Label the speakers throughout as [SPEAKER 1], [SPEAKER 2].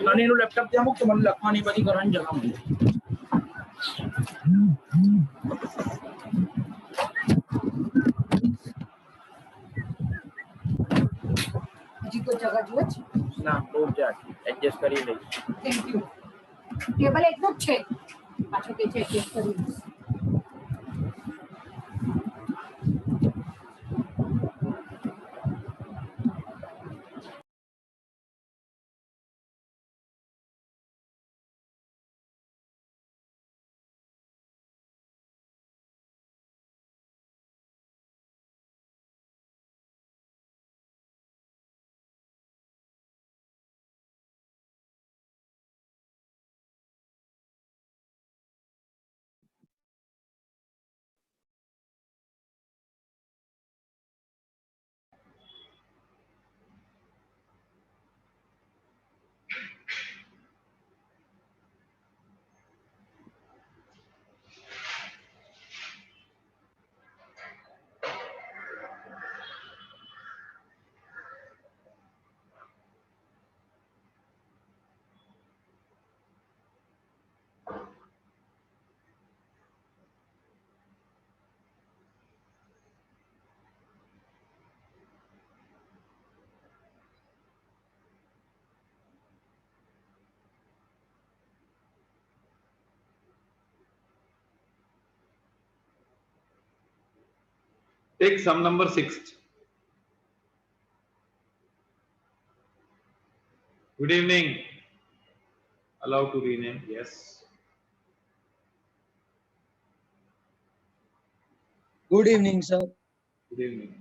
[SPEAKER 1] नानी नु लैपटॉप दिया मुझे मन लखवानी बदी करन जगह मुझे
[SPEAKER 2] जी को जगह जो
[SPEAKER 1] ना दूर जा एडजस्ट करी ले
[SPEAKER 2] थैंक यू टेबल એટલું જ છે પાછો કે છે એડજસ્ટ કરી
[SPEAKER 3] Take sum number 6. Good evening. Allow to rename. Yes.
[SPEAKER 4] Good evening, sir.
[SPEAKER 3] Good evening.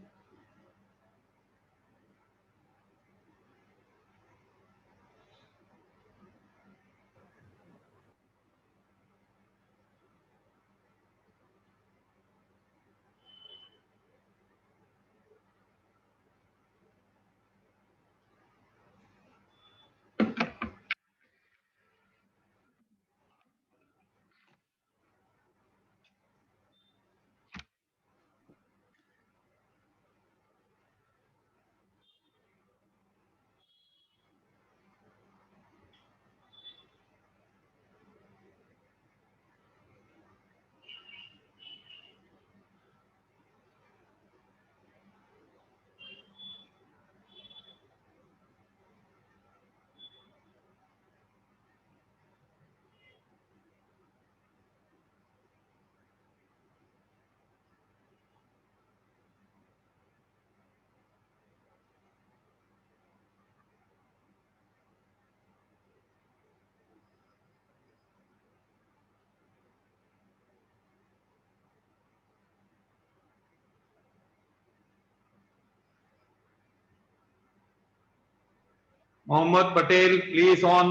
[SPEAKER 3] Mohammed Patel, please on.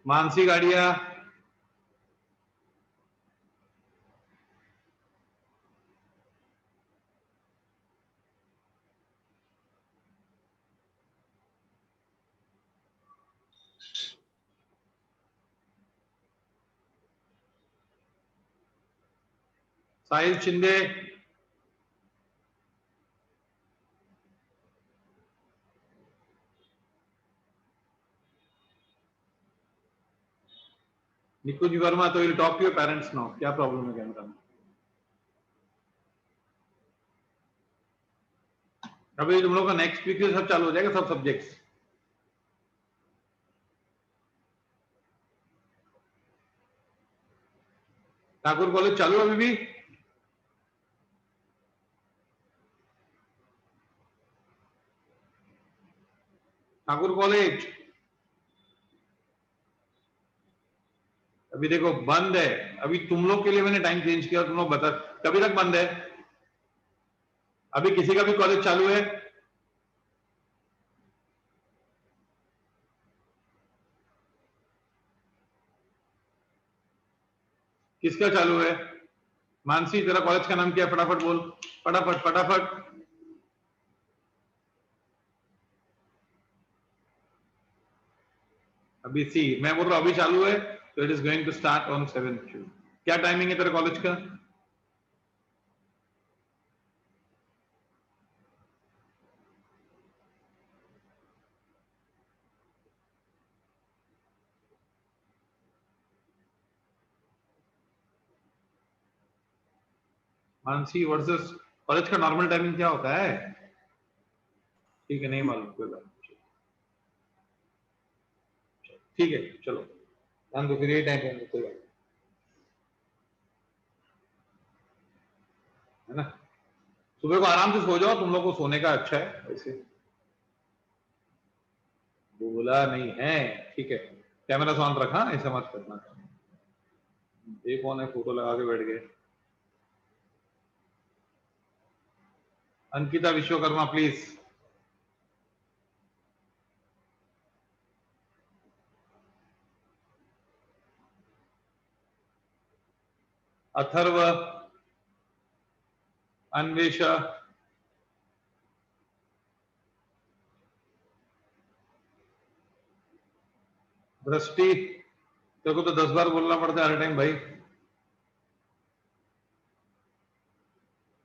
[SPEAKER 3] Mansi Gadia. Sahil Shinde. Nikuj Verma, so you'll talk to your parents now. क्या problem है camera में? अभी तुम लोग का next week से सब चालू हो जाएगा, सब सब्जेक्ट्स। ठाकुर कॉलेज चालू अभी भी? ठाकुर कॉलेज अभी देखो बंद है। अभी तुम लोग के लिए मैंने टाइम चेंज किया, तुम लोग बता कभी तक बंद है? अभी किसी का भी कॉलेज चालू है? किसका चालू है? मानसी तेरा कॉलेज का नाम क्या है? फटाफट बोल, फटाफट फटाफट। अभी सी मैं बोल रहा हूं अभी चालू है, तो it is going to start on 7th June। क्या टाइमिंग है तेरे कॉलेज का? मानसी वर्सेस कॉलेज का नॉर्मल टाइमिंग क्या होता है? ठीक है, नहीं मालूम, कोई बात नहीं। ठीक है, चलो ध्यान दो, फिर यही टाइम पे कोई बात है ना। सुबह को आराम से सो जाओ, तुम लोग को सोने का अच्छा है वैसे। बोला नहीं है, ठीक है, कैमरा ऑन रखा, ऐसा मत करना। ये कौन है, फोटो लगा के बैठ गए? अंकिता विश्वकर्मा प्लीज। अथर्व, अन्वेषा, दृष्टि, तेरे को तो 10 बार बोलना पड़ता है हर टाइम भाई।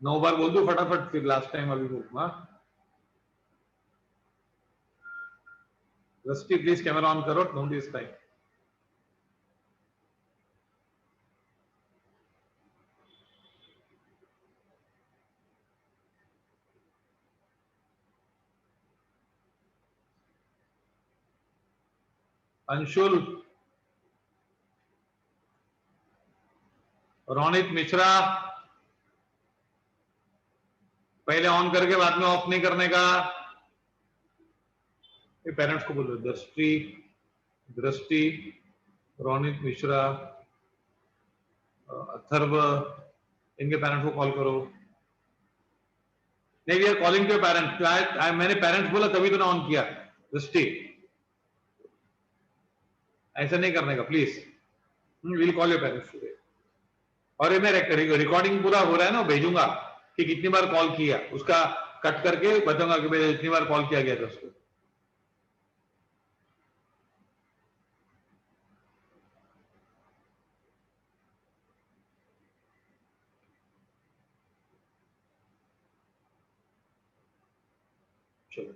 [SPEAKER 3] 9 बार बोल दो फटाफट, फिर लास्ट टाइम अभी बोलूंगा। दृष्टि प्लीज कैमरा ऑन करो, don't waste time. Anshul, Ronit Mishra, पहले ऑन करके बाद में ऑफ नहीं करने का। पेरेंट्स को बोलो, दृष्टि, रोनित मिश्रा, अथर्व, इनके पेरेंट्स को कॉल करो। नहीं, we are calling to parents. मैंने पेरेंट्स बोला तभी तो ना ऑन किया। दृष्टि, ऐसा नहीं करने का please. Will call your parents today. और ये मैं रिकॉर्डिंग पूरा हो रहा है ना, भेजूंगा कि कितनी बार कॉल किया, उसका कट करके बताऊंगा कि भाई इतनी बार कॉल किया गया था उसको। चलो,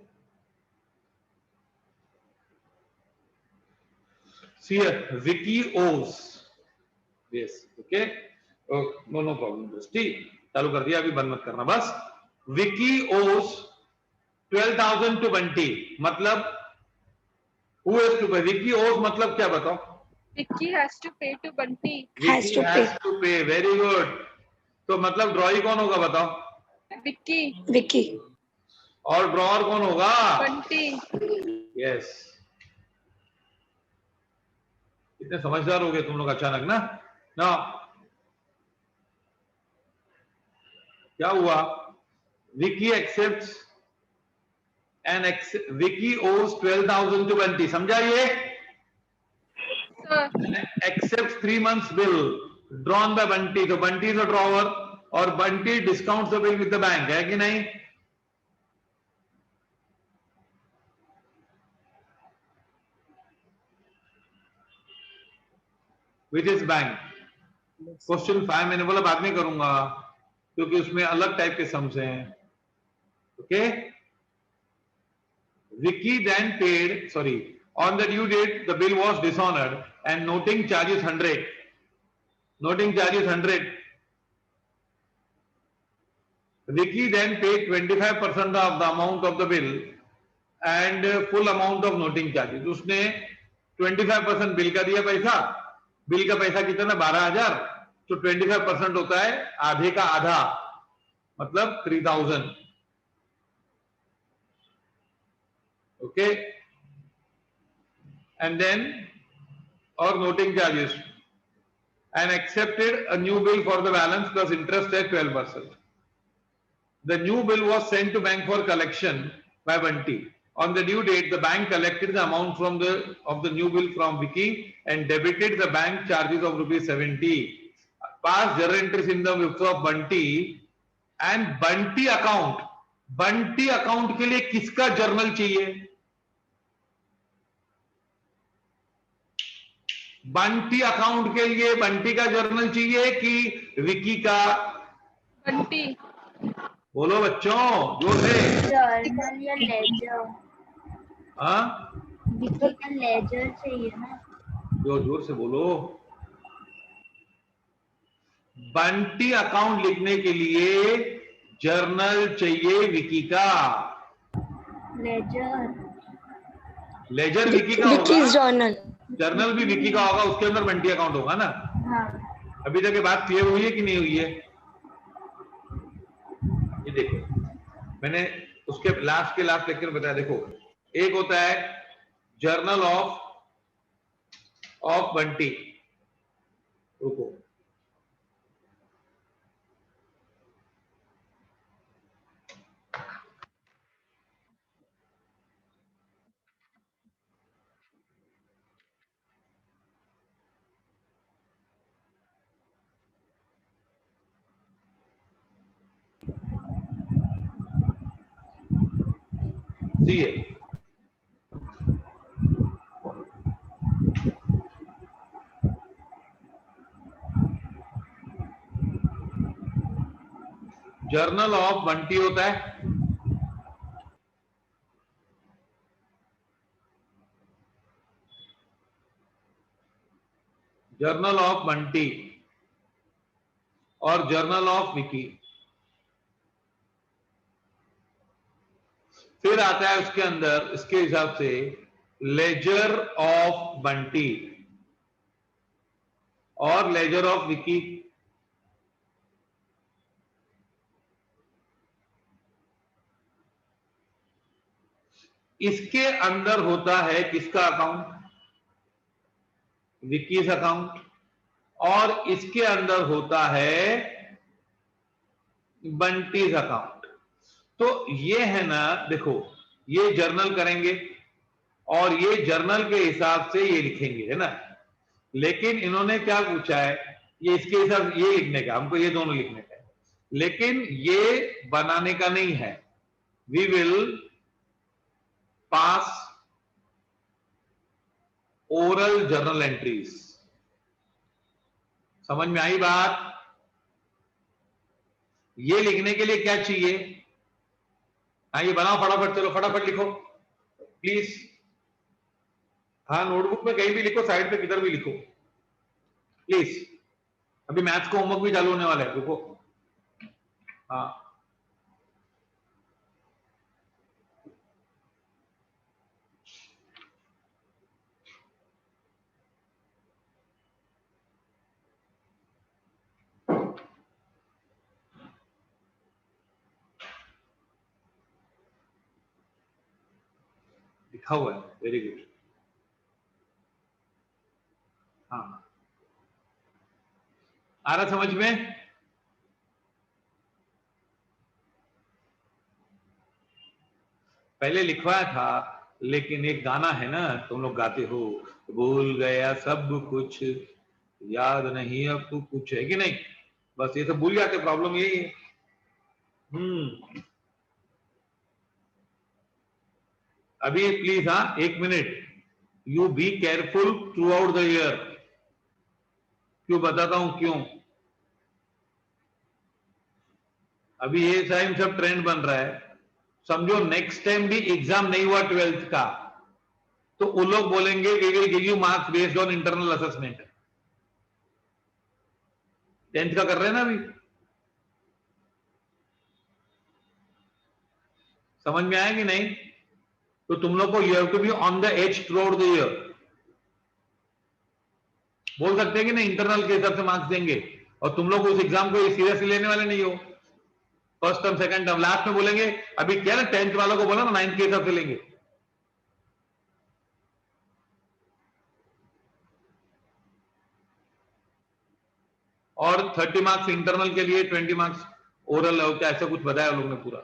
[SPEAKER 3] see Vicky O's, yes, okay, no problem. ठीक, चालू कर दिया, अभी बंद मत करना बस। Vicky O's 12,000 to Bunty, मतलब who has to pay? Vicky O's मतलब क्या बताओ?
[SPEAKER 5] Vicky has to pay to Bunty.
[SPEAKER 3] Vicky has to pay, very good। तो मतलब ड्रॉई कौन होगा बताओ?
[SPEAKER 5] Vicky.
[SPEAKER 3] और ड्रॉअर कौन होगा?
[SPEAKER 5] Bunty.
[SPEAKER 3] यस। इतने समझदार हो गए तुम लोग अचानक ना। ना क्या हुआ? विकी एक्सेप्ट्स एंड विकी ओज 12,000 टू बंटी, समझा ये? Except 3 months bill drawn by Bunty, तो बंटी इज अ ड्रॉवर और Bunty discount the bill with the bank, है कि नहीं? Which is bank. क्वेश्चन 5 मैंने बोला बाद में करूंगा क्योंकि उसमें अलग टाइप के सम्स हैं। Okay, Vicky then paid, sorry, on the due date the bill was dishonored and noting charges 100, noting charges 100. Vicky then paid 25% of the amount of the bill and full amount of noting charges। उसने 25% bill का दिया पैसा, bill का पैसा कितना? 12,000, तो 25% होता है आधे का आधा, मतलब 3,000। Okay, and then or noting charges and accepted a new bill for the balance plus interest at 12%. The new bill was sent to bank for collection by Bunty. On the due date, the bank collected the amount from the new bill from Vicky and debited the bank charges of ₹70. Passed journal entries in the books of Bunty and Bunty account. Bunty account के लिए किसका journal चाहिए? Bunty account के लिए बंटी का journal चाहिए कि विकी का?
[SPEAKER 5] Bunty.
[SPEAKER 3] बोलो बच्चों, जोर से।
[SPEAKER 6] जर्नल या लेजर?
[SPEAKER 3] हाँ,
[SPEAKER 6] विकी का लेजर चाहिए ना।
[SPEAKER 3] जोर से बोलो। बंटी अकाउंट लिखने के लिए जर्नल चाहिए विकी का।
[SPEAKER 6] लेजर।
[SPEAKER 3] लेजर विकी का
[SPEAKER 7] विकीज
[SPEAKER 3] होगा,
[SPEAKER 7] जर्नल।
[SPEAKER 3] जर्नल भी विकी का होगा, उसके अंदर बंटी अकाउंट होगा ना।
[SPEAKER 6] हाँ।
[SPEAKER 3] अभी तक ये बात क्लियर हुई है कि नहीं हुई है? ये देखो, मैंने उसके लास्ट लेक्चर बताया। देखो, एक होता है जर्नल ऑफ बंटी। रुको, सी है जर्नल ऑफ बंटी होता है। जर्नल ऑफ बंटी और जर्नल ऑफ विकी। फिर आता है उसके अंदर इसके हिसाब से लेजर ऑफ बंटी और लेजर ऑफ विकी। इसके अंदर होता है किसका अकाउंट? Wikis account. और इसके अंदर होता है बंटीज अकाउंट। तो ये है ना, देखो, ये जर्नल करेंगे और ये जर्नल के हिसाब से ये लिखेंगे, है ना। लेकिन इन्होंने क्या पूछा है, ये इसके हिसाब ये लिखने का, हमको ये दोनों लिखने का है, लेकिन ये बनाने का नहीं है। We will pass oral journal entries. समझ में आई बात? ये लिखने के लिए क्या चाहिए? हाँ, ये बनाओ फटाफट, चलो फटाफट लिखो प्लीज। हाँ, नोटबुक में कहीं भी लिखो, साइड पे किधर भी लिखो प्लीज। अभी मैथ्स का होमवर्क भी चालू होने वाला है, रुको। हाँ, लिखा हुआ है, वेरी गुड। हाँ, आ रहा समझ में? पहले लिखवाया था, लेकिन एक गाना है ना, तुम लोग गाते हो, भूल गया सब कुछ, याद नहीं अब तो कुछ, है कि नहीं? बस ये सब भूल जाते, प्रॉब्लम यही है। अभी प्लीज, हाँ, एक minute, you be careful through out the year. क्यों बताता हूं क्यों। अभी ये टाइम सब ट्रेंड बन रहा है। समझो नेक्स्ट टाइम भी एग्जाम नहीं हुआ 12th का, तो वो लोग बोलेंगे we will give you marks based on internal assessment. 10th का कर रहे हैं ना अभी। समझ में आया कि नहीं? तो तुम लोग को you have to be on the edge throughout the year. बोल सकते हैं कि नहीं, इंटरनल के हिसाब से मार्क्स देंगे, और तुम लोग उस एग्जाम को सीरियसली लेने वाले नहीं हो। First term, second term, last में बोलेंगे अभी क्या ना, 10th वालों को बोला ना 9th के हिसाब से लेंगे। और 30 मार्क्स इंटरनल के लिए, 20 मार्क्स ओरल होता है, ऐसा कुछ बताया लोग ने पूरा।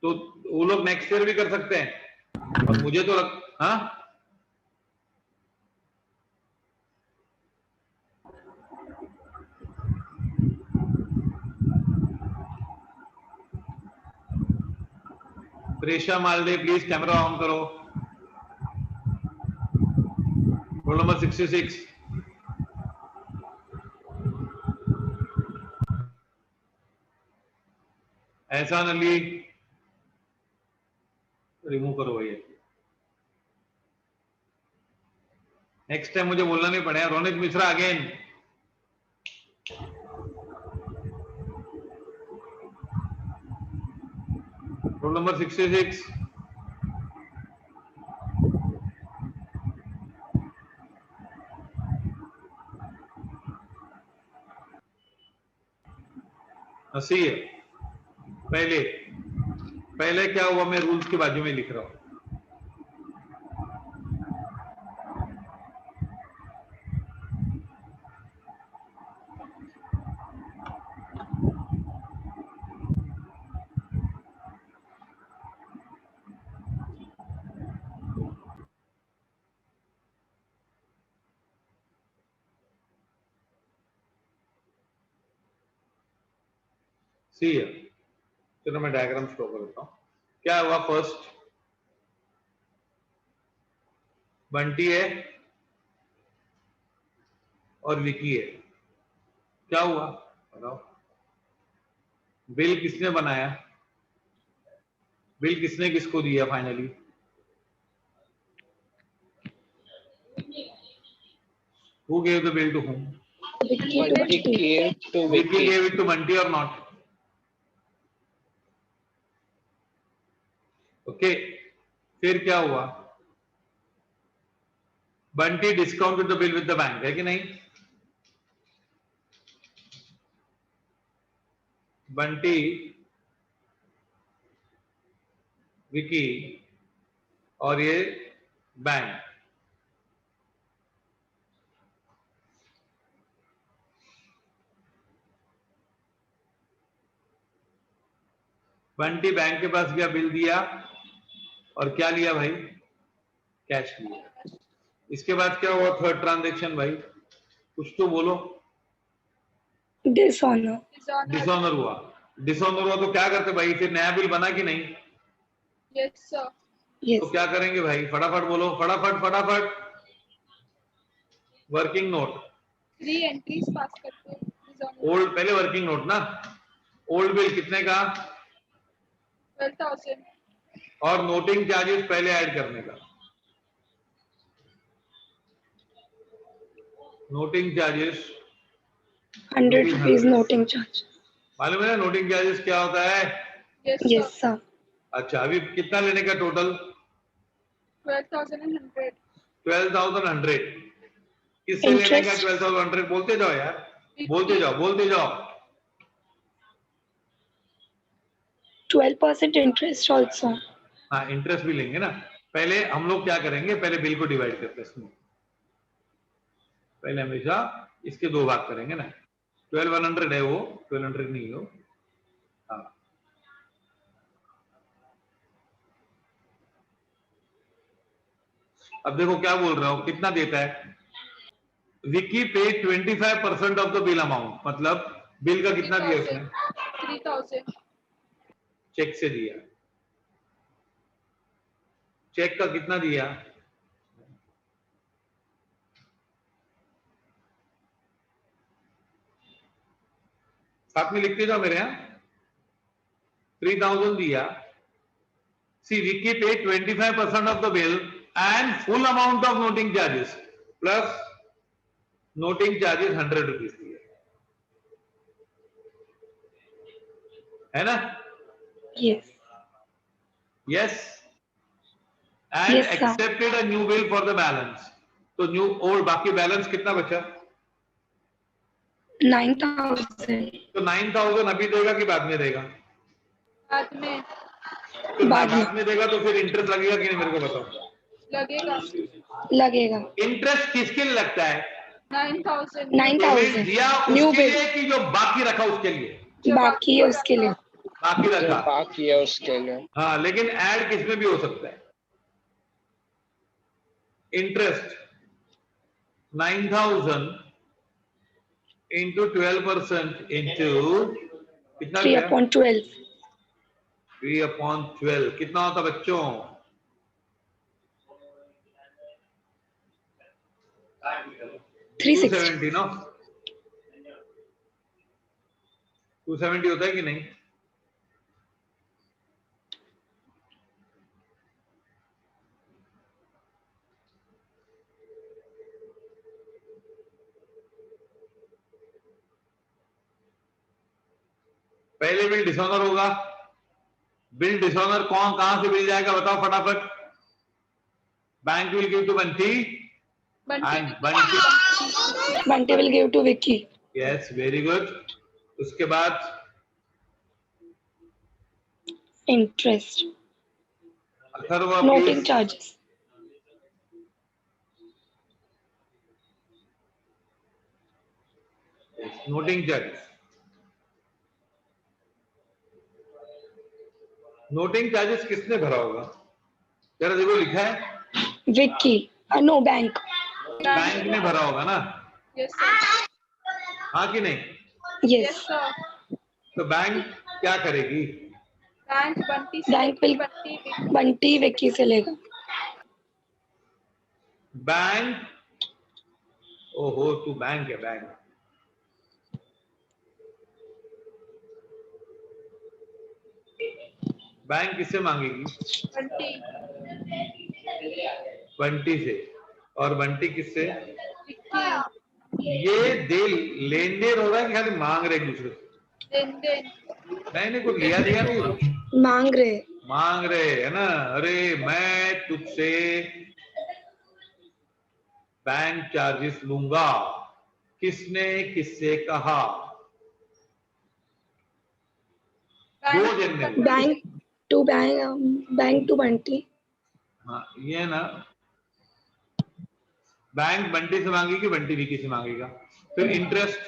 [SPEAKER 3] तो वो लोग नेक्स्ट ईयर भी कर सकते हैं। और मुझे तो हाँ, प्रेशा मालडे प्लीज कैमरा ऑन करो। Roll number 66। एहसान अली रिमूव करो भैया, नेक्स्ट टाइम मुझे बोलना नहीं पड़ेगा। Ronit Mishra again, roll number 66। सी है। पहले पहले क्या हुआ, मैं रूल्स के बाजू में लिख रहा हूं। सी है। चलो मैं डायग्राम शो कर देता हूं। क्या हुआ, फर्स्ट बंटी है और विकी है। क्या हुआ बताओ? बिल किसने बनाया? बिल किसने किसको दिया finally? Who gave the bill to whom?
[SPEAKER 4] Vicky gave to
[SPEAKER 3] Vicky
[SPEAKER 4] Vicky.
[SPEAKER 3] gave it to Bunty or not? Okay. फिर क्या हुआ? Bunty discounted the bill with the bank, है कि नहीं? बंटी, विकी और ये बैंक। बंटी बैंक के पास गया, बिल दिया और क्या लिया भाई? कैश लिया। इसके बाद क्या हुआ थर्ड ट्रांजैक्शन भाई? कुछ तो बोलो।
[SPEAKER 5] Dishonor.
[SPEAKER 3] डिसऑनर हुआ। डिसऑनर हुआ तो क्या करते भाई? फिर नया बिल बना कि नहीं?
[SPEAKER 5] Yes, sir.
[SPEAKER 3] तो क्या करेंगे भाई? फटाफट बोलो, फटाफट फटाफट। Working note.
[SPEAKER 5] 3 entries pass करते हैं. Dishonor.
[SPEAKER 3] ओल्ड, पहले वर्किंग नोट ना। ओल्ड बिल कितने का?
[SPEAKER 5] 12,000.
[SPEAKER 3] और नोटिंग चार्जेस पहले ऐड करने का। Noting charges
[SPEAKER 2] 100 rupees noting charge.
[SPEAKER 3] मालूम है ना नोटिंग चार्जेस क्या होता है?
[SPEAKER 5] Yes,
[SPEAKER 2] Yes,
[SPEAKER 5] sir.
[SPEAKER 2] sir.
[SPEAKER 3] अच्छा, अभी कितना लेने का टोटल?
[SPEAKER 5] 12,100.
[SPEAKER 3] 12,100। किससे लेने का
[SPEAKER 2] Interest.
[SPEAKER 3] 12,100? बोलते जाओ यार, बोलते जाओ बोलते जाओ।
[SPEAKER 2] 12% interest also.
[SPEAKER 3] हाँ, इंटरेस्ट भी लेंगे ना। पहले हम लोग क्या करेंगे? पहले बिल को डिवाइड करते हैं इसमें। पहले हमेशा इसके दो भाग करेंगे ना। 12,100 है वो, 1200 नहीं हो। हाँ, अब देखो क्या बोल रहा हूं, कितना देता है? विकी पे 25% ऑफ द बिल अमाउंट, मतलब बिल का कितना दिया उसने?
[SPEAKER 5] 3,000.
[SPEAKER 3] चेक से दिया। चेक का कितना दिया? साथ में लिखते जाओ मेरे यहां। 3,000 दिया। सी विकी पे 25% of the bill and full amount of noting charges plus noting charges 100 rupees दिए, है ना?
[SPEAKER 2] Yes.
[SPEAKER 3] Yes. And
[SPEAKER 2] Yes, sir.
[SPEAKER 3] Accepted a new bill for the balance. तो न्यू ओल्ड, बाकी बैलेंस कितना बचा?
[SPEAKER 2] 9,000.
[SPEAKER 3] तो 9,000 अभी देगा कि बाद में देगा?
[SPEAKER 5] बाद में.
[SPEAKER 3] तो
[SPEAKER 2] बाद में.
[SPEAKER 3] बाद में देगा तो फिर इंटरेस्ट लगेगा कि नहीं, मेरे को बताओ।
[SPEAKER 5] लगेगा.
[SPEAKER 2] लगेगा.
[SPEAKER 3] इंटरेस्ट किसके लिए लगता है?
[SPEAKER 5] 9,000.
[SPEAKER 2] 9,000.
[SPEAKER 3] पेमेंट दिया
[SPEAKER 2] New
[SPEAKER 3] उसके
[SPEAKER 2] bill.
[SPEAKER 3] लिए कि जो बाकी रखा उसके लिए?
[SPEAKER 2] बाकी है उसके लिए.
[SPEAKER 3] बाकी
[SPEAKER 4] जो
[SPEAKER 3] रखा।
[SPEAKER 4] बाकी है उसके लिए।
[SPEAKER 3] हाँ, लेकिन ऐड किसमें भी हो सकता है। इंटरेस्ट 9,000 इंटू 12% इंटू कितना?
[SPEAKER 2] 3/12.
[SPEAKER 3] 3/12 कितना होता बच्चों?
[SPEAKER 2] 360.
[SPEAKER 3] 270 ना? 270 होता है कि नहीं? पहले बिल डिसऑनर होगा, बिल डिसऑनर कहां से मिल जाएगा बताओ फटाफट। Bank will give to Bunty and Bunty,
[SPEAKER 7] Bunty will give to Vicky.
[SPEAKER 3] Yes very good. उसके बाद
[SPEAKER 7] Interest.
[SPEAKER 3] Atharva
[SPEAKER 7] Noting
[SPEAKER 3] please.
[SPEAKER 7] charges.
[SPEAKER 3] Noting charges, noting charges किसने भरा होगा जरा देखो, लिखा है
[SPEAKER 7] Vicky. No, bank.
[SPEAKER 3] बैंक ने भरा होगा ना,
[SPEAKER 5] Yes, sir.
[SPEAKER 3] हाँ कि नहीं?
[SPEAKER 5] Yes,
[SPEAKER 7] Yes.
[SPEAKER 5] sir.
[SPEAKER 3] तो बैंक क्या करेगी?
[SPEAKER 5] बैंक बंटी से
[SPEAKER 7] बैंक will Bunty Vicky से लेगा.
[SPEAKER 3] बैंक, ओहो तू बैंक है, बैंक बैंक किससे मांगेगी?
[SPEAKER 5] बंटी
[SPEAKER 3] बंटी से। और बंटी किससे?
[SPEAKER 5] विक्की
[SPEAKER 3] ये दे लेन देन हो रहा है कि खाली मांग रहे एक दूसरे से?
[SPEAKER 5] देन देन
[SPEAKER 3] मैंने कुछ लिया दिया नहीं,
[SPEAKER 7] मांग रहे.
[SPEAKER 3] मांग रहे है ना। अरे मैं तुझसे बैंक चार्जेस लूंगा, किसने किससे कहा? दो जन ने बोला।
[SPEAKER 7] Bank to Bunty.
[SPEAKER 3] हाँ ये ना, बैंक बंटी से मांगेगी कि बंटी विकी से मांगेगा? फिर इंटरेस्ट,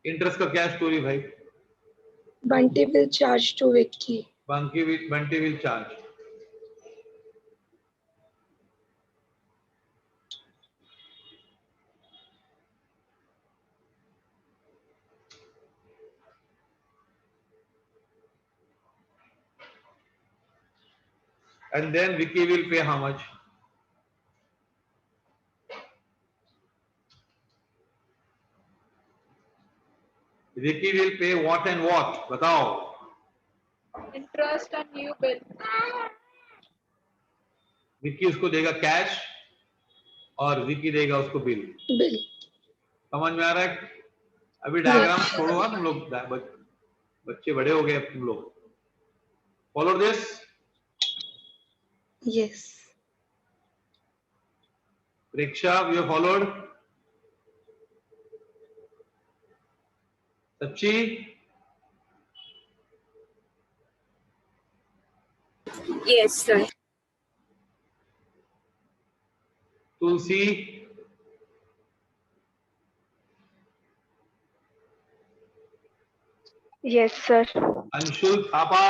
[SPEAKER 3] इंटरेस्ट का क्या स्टोरी भाई?
[SPEAKER 7] Bunty will charge to Vicky.
[SPEAKER 3] Bunty will charge. And then Vicky will pay how much? Vicky will pay what and what? बताओ।
[SPEAKER 5] Interest and new bill.
[SPEAKER 3] Vicky उसको देगा कैश और विकी देगा उसको बिल।
[SPEAKER 7] Bill.
[SPEAKER 3] समझ में आ रहा है? अभी डायग्राम छोड़ो, तुम लोग बच्चे बड़े हो गए अब तुम लोग। Follow this.
[SPEAKER 7] Yes.
[SPEAKER 3] Riksha, you followed? Sachi?
[SPEAKER 2] Yes, sir.
[SPEAKER 3] Tulsi?
[SPEAKER 6] Yes, sir.
[SPEAKER 3] Anshul Thapa?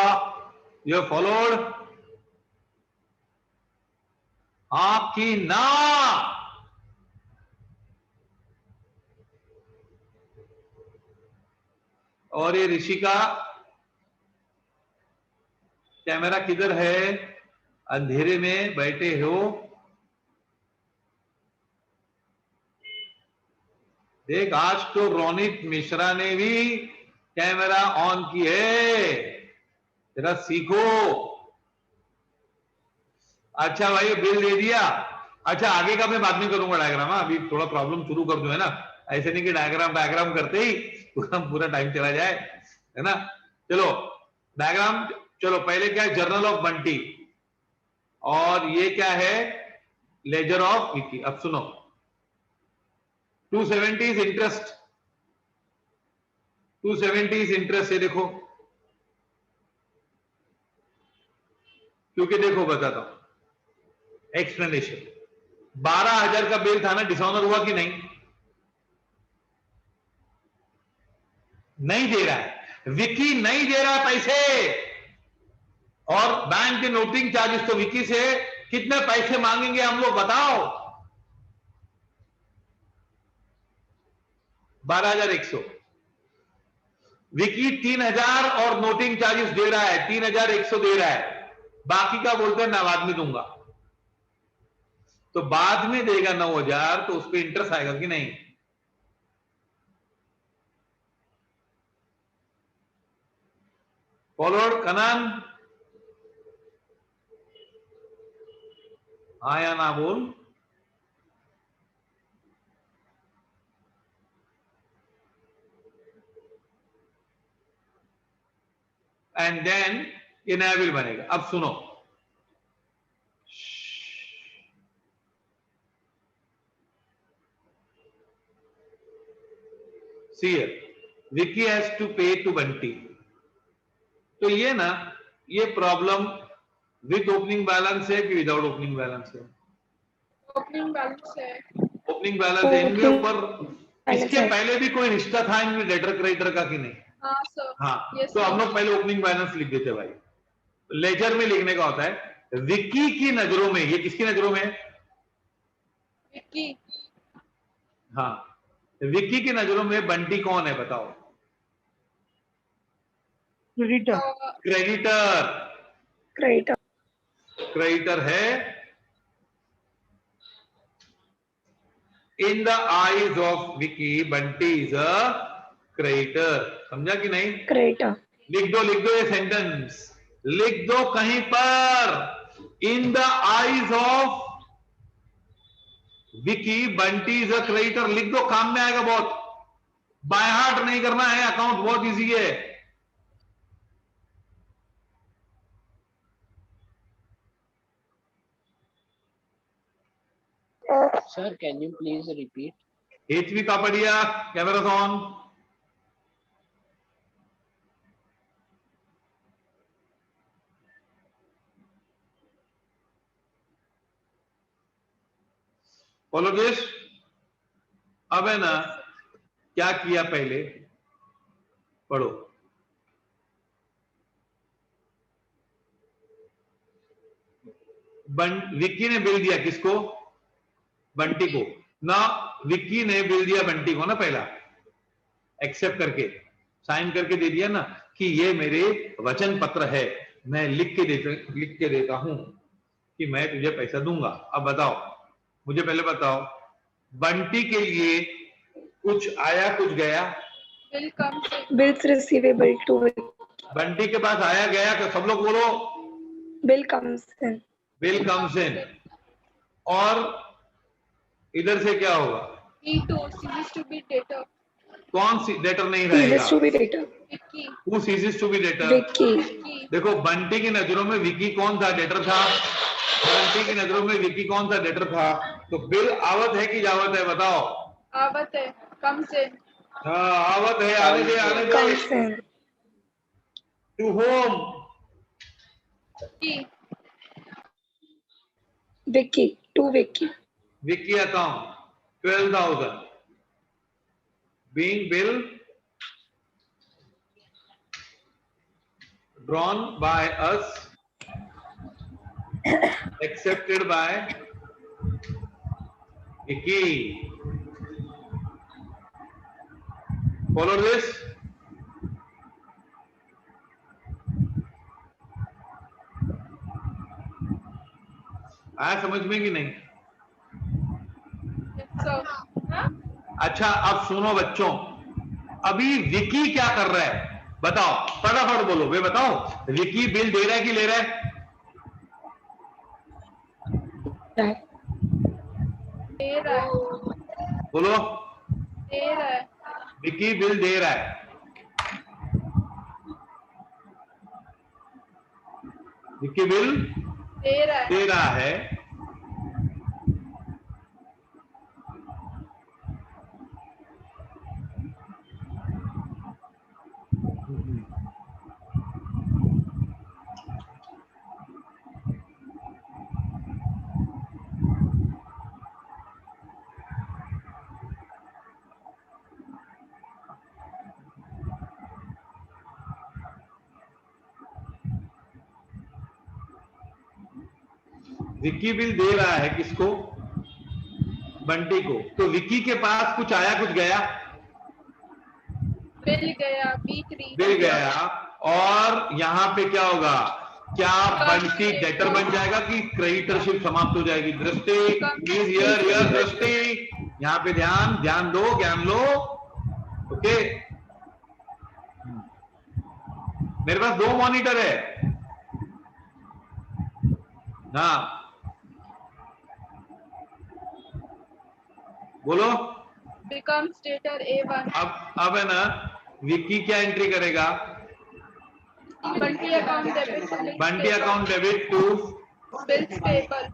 [SPEAKER 3] You have followed? आपकी ना। और ये ऋषिका, कैमरा किधर है? अंधेरे में बैठे हो। देख आज तो रोनित मिश्रा ने भी कैमरा ऑन की है, जरा सीखो। अच्छा भाई बिल दे दिया। अच्छा आगे का मैं बाद में करूंगा डायग्राम, अभी थोड़ा प्रॉब्लम शुरू कर दो, है ना? ऐसे नहीं कि डायग्राम करते ही पूरा टाइम चला जाए, है ना? चलो डायग्राम, चलो पहले क्या है? जर्नल ऑफ बंटी, और ये क्या है? Laser of Vicky. अब सुनो, 270 इज इंटरेस्ट, 270 इज इंटरेस्ट। ये देखो, क्योंकि देखो बताता हूं एक्सप्लेनेशन। 12,000 का बिल था ना, डिसऑनर हुआ कि नहीं? नहीं दे रहा है विकी, नहीं दे रहा है पैसे, और बैंक के नोटिंग चार्जेस तो विकी से कितने पैसे मांगेंगे हम लोग बताओ? 12,100। विकी 3,000 और नोटिंग चार्जेस दे रहा है, 3,100 दे रहा है, बाकी का बोलते हैं मैं बाद में दूंगा। तो बाद में देगा 9,000, तो उस पर इंटरेस्ट आएगा कि नहीं? फॉलोड कनान? हाँ या ना बोल। And then ये नया बिल बनेगा। अब सुनो, see here, Vicky has to pay to Bunty। तो ये ना, ये प्रॉब्लम विद ओपनिंग बैलेंस है कि विदाउट ओपनिंग बैलेंस है?
[SPEAKER 5] ओपनिंग बैलेंस है।
[SPEAKER 3] ओपनिंग बैलेंस है। इनके ऊपर इसके पहले भी कोई रिश्ता था इनमें डेटर क्रेडिटर का कि नहीं?
[SPEAKER 5] हाँ सर।
[SPEAKER 3] हाँ,
[SPEAKER 5] Yes,
[SPEAKER 3] तो हम
[SPEAKER 5] sir.
[SPEAKER 3] लोग पहले ओपनिंग बैलेंस लिख देते भाई। लेजर में लिखने का होता है विक्की की नजरों में, ये किसकी नजरों में है?
[SPEAKER 5] विक्की।
[SPEAKER 3] हाँ, विक्की की नजरों में बंटी कौन है बताओ?
[SPEAKER 1] क्रेडिटर।
[SPEAKER 3] क्रेडिटर।
[SPEAKER 7] क्रेडिटर।
[SPEAKER 3] क्रेडिटर है। In the eyes of Vicky Bunty is a creditor. समझा कि नहीं?
[SPEAKER 7] क्रेडिटर।
[SPEAKER 3] लिख दो ये सेंटेंस, लिख दो कहीं पर। In the eyes of Vicky Bunty is a creditor, लिख दो, काम में आएगा बहुत। बाय हार्ट नहीं करना है, अकाउंट बहुत इजी है।
[SPEAKER 4] Sir, can you please repeat?
[SPEAKER 3] HV Kapadia, cameras on। Follow this. अब है ना, क्या किया पहले पढ़ो। विक्की ने बिल दिया किसको? बंटी को ना। विक्की ने बिल दिया बंटी को ना, पहला एक्सेप्ट करके साइन करके दे दिया ना कि ये मेरे वचन पत्र है, मैं लिख के देता हूं कि मैं तुझे पैसा दूंगा। अब बताओ, मुझे पहले बताओ, बंटी के लिए कुछ आया कुछ गया?
[SPEAKER 5] Bill comes in.
[SPEAKER 7] Bills receivable to
[SPEAKER 3] Bunty के पास आया गया तो सब लोग बोलो
[SPEAKER 7] bill comes in.
[SPEAKER 3] Bill comes in. और इधर से क्या होगा?
[SPEAKER 5] E2 ceases to be debtor।
[SPEAKER 3] कौन सी डेटर नहीं रहेगा?
[SPEAKER 7] Ceases to be debtor।
[SPEAKER 5] Vicky.
[SPEAKER 3] Who ceases to be debtor?
[SPEAKER 7] Vicky.
[SPEAKER 5] Vicky.
[SPEAKER 3] देखो, बंटी की नजरों में विक्की कौन था? डेटर था। बंटी की नजरों में विक्की कौन सा? डेटर था। तो बिल आवत है कि जावत है बताओ?
[SPEAKER 5] आवत है, कम्स इन।
[SPEAKER 3] हाँ, आवत है। आने दे।
[SPEAKER 7] Comes in.
[SPEAKER 3] To home?
[SPEAKER 5] Vicky.
[SPEAKER 7] Vicky to Vicky.
[SPEAKER 3] Vicky account 12,000 being bill drawn by us, accepted by Vicky। Follow this। आया समझ में कि नहीं? अच्छा, अब सुनो बच्चों, अभी विकी क्या कर रहा है बताओ? फटाफट बोलो वे, बताओ। विकी बिल दे रहा है कि ले रहा है?
[SPEAKER 5] दे रहा है।
[SPEAKER 3] बोलो।
[SPEAKER 5] दे रहा है।
[SPEAKER 3] विकी बिल दे रहा है। विकी बिल
[SPEAKER 5] दे रहा है।
[SPEAKER 3] विक्की बिल दे रहा है किसको? बंटी को। तो विक्की के पास कुछ आया कुछ गया?
[SPEAKER 5] बिल गया, B3।
[SPEAKER 3] बिल गया। और यहां पे क्या होगा? क्या बंटी डेटर बन जाएगा कि क्रेडिटरशिप समाप्त हो जाएगी? दृष्टि प्लीज, हियर दृष्टि, यहां पे ध्यान दो, ज्ञान लो। ओके, मेरे पास 2 मॉनिटर है ना, बोलो।
[SPEAKER 5] becomes debtor A1।
[SPEAKER 3] अब है ना, विक्की क्या एंट्री करेगा?
[SPEAKER 5] Bunty account debit to bills
[SPEAKER 3] Bunty
[SPEAKER 5] payable.
[SPEAKER 3] Account debit to
[SPEAKER 5] Bills payable.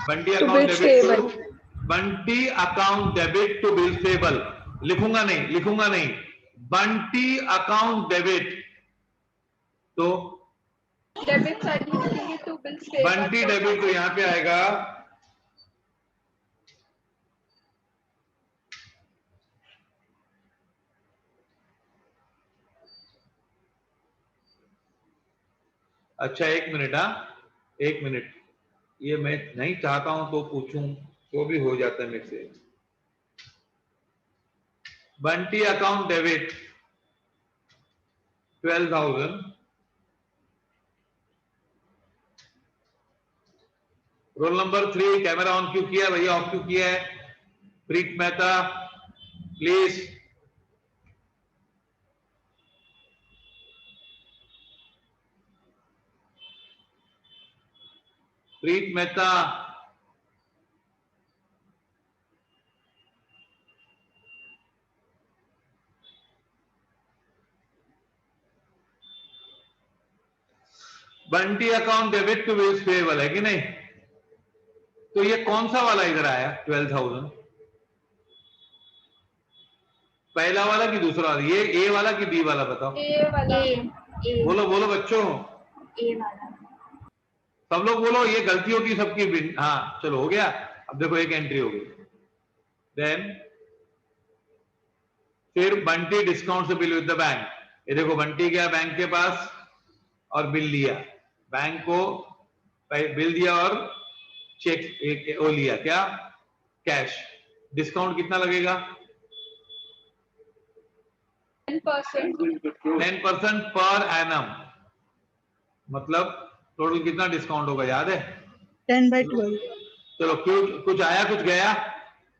[SPEAKER 3] Bunty
[SPEAKER 7] To
[SPEAKER 3] account
[SPEAKER 7] bills
[SPEAKER 3] debit
[SPEAKER 7] payable.
[SPEAKER 3] To Bunty account debit to bills payable. लिखूंगा नहीं बंटी अकाउंट डेबिट तो
[SPEAKER 5] Debit साइड में लिखेंगे to bills payable.
[SPEAKER 3] Bunty debit तो यहां पे आएगा अच्छा एक मिनट ये मैं नहीं चाहता हूं तो पूछूं तो भी हो जाता है मेरे से। Bunty account debit 12,000 roll number 3 camera on क्यों किया भैया, ऑफ क्यों किया है? Preet Mehta please. Preet Mehta Bunty account debit to bills payable है कि नहीं? तो ये कौन सा वाला इधर आया 12,000? पहला वाला कि दूसरा वाला? ये ए वाला कि बी वाला बताओ?
[SPEAKER 5] A वाला।
[SPEAKER 3] बोलो बच्चों,
[SPEAKER 6] ए वाला।
[SPEAKER 3] सब लोग बोलो। ये गलती होती सबकी। हाँ चलो हो गया। अब देखो एक एंट्री हो गई। देन फिर बंटी डिस्काउंट से बिल विद द बैंक। ये देखो बंटी गया बैंक के पास और बिल लिया, बैंक को बिल दिया और चेक एक वो लिया, क्या कैश। डिस्काउंट कितना लगेगा? 10% पर एनम। मतलब टोटल कितना डिस्काउंट होगा याद है?
[SPEAKER 7] 10/12।
[SPEAKER 3] चलो क्यों, कुछ आया कुछ गया?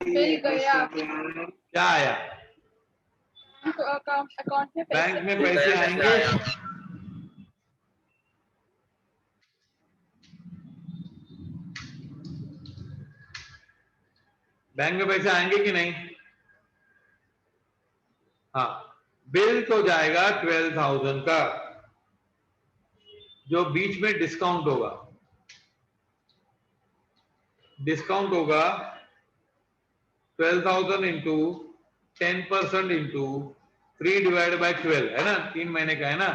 [SPEAKER 5] बिल गया।
[SPEAKER 3] क्या आया?
[SPEAKER 5] अकाउंट में
[SPEAKER 3] बैंक में पैसे आएंगे। बैंक में पैसे आएंगे कि नहीं? हाँ, बिल तो जाएगा 12,000 का, जो बीच में डिस्काउंट होगा 12,000 इंटू 10% इंटू 3 डिवाइड बाय 12 है ना, 3 महीने का है ना,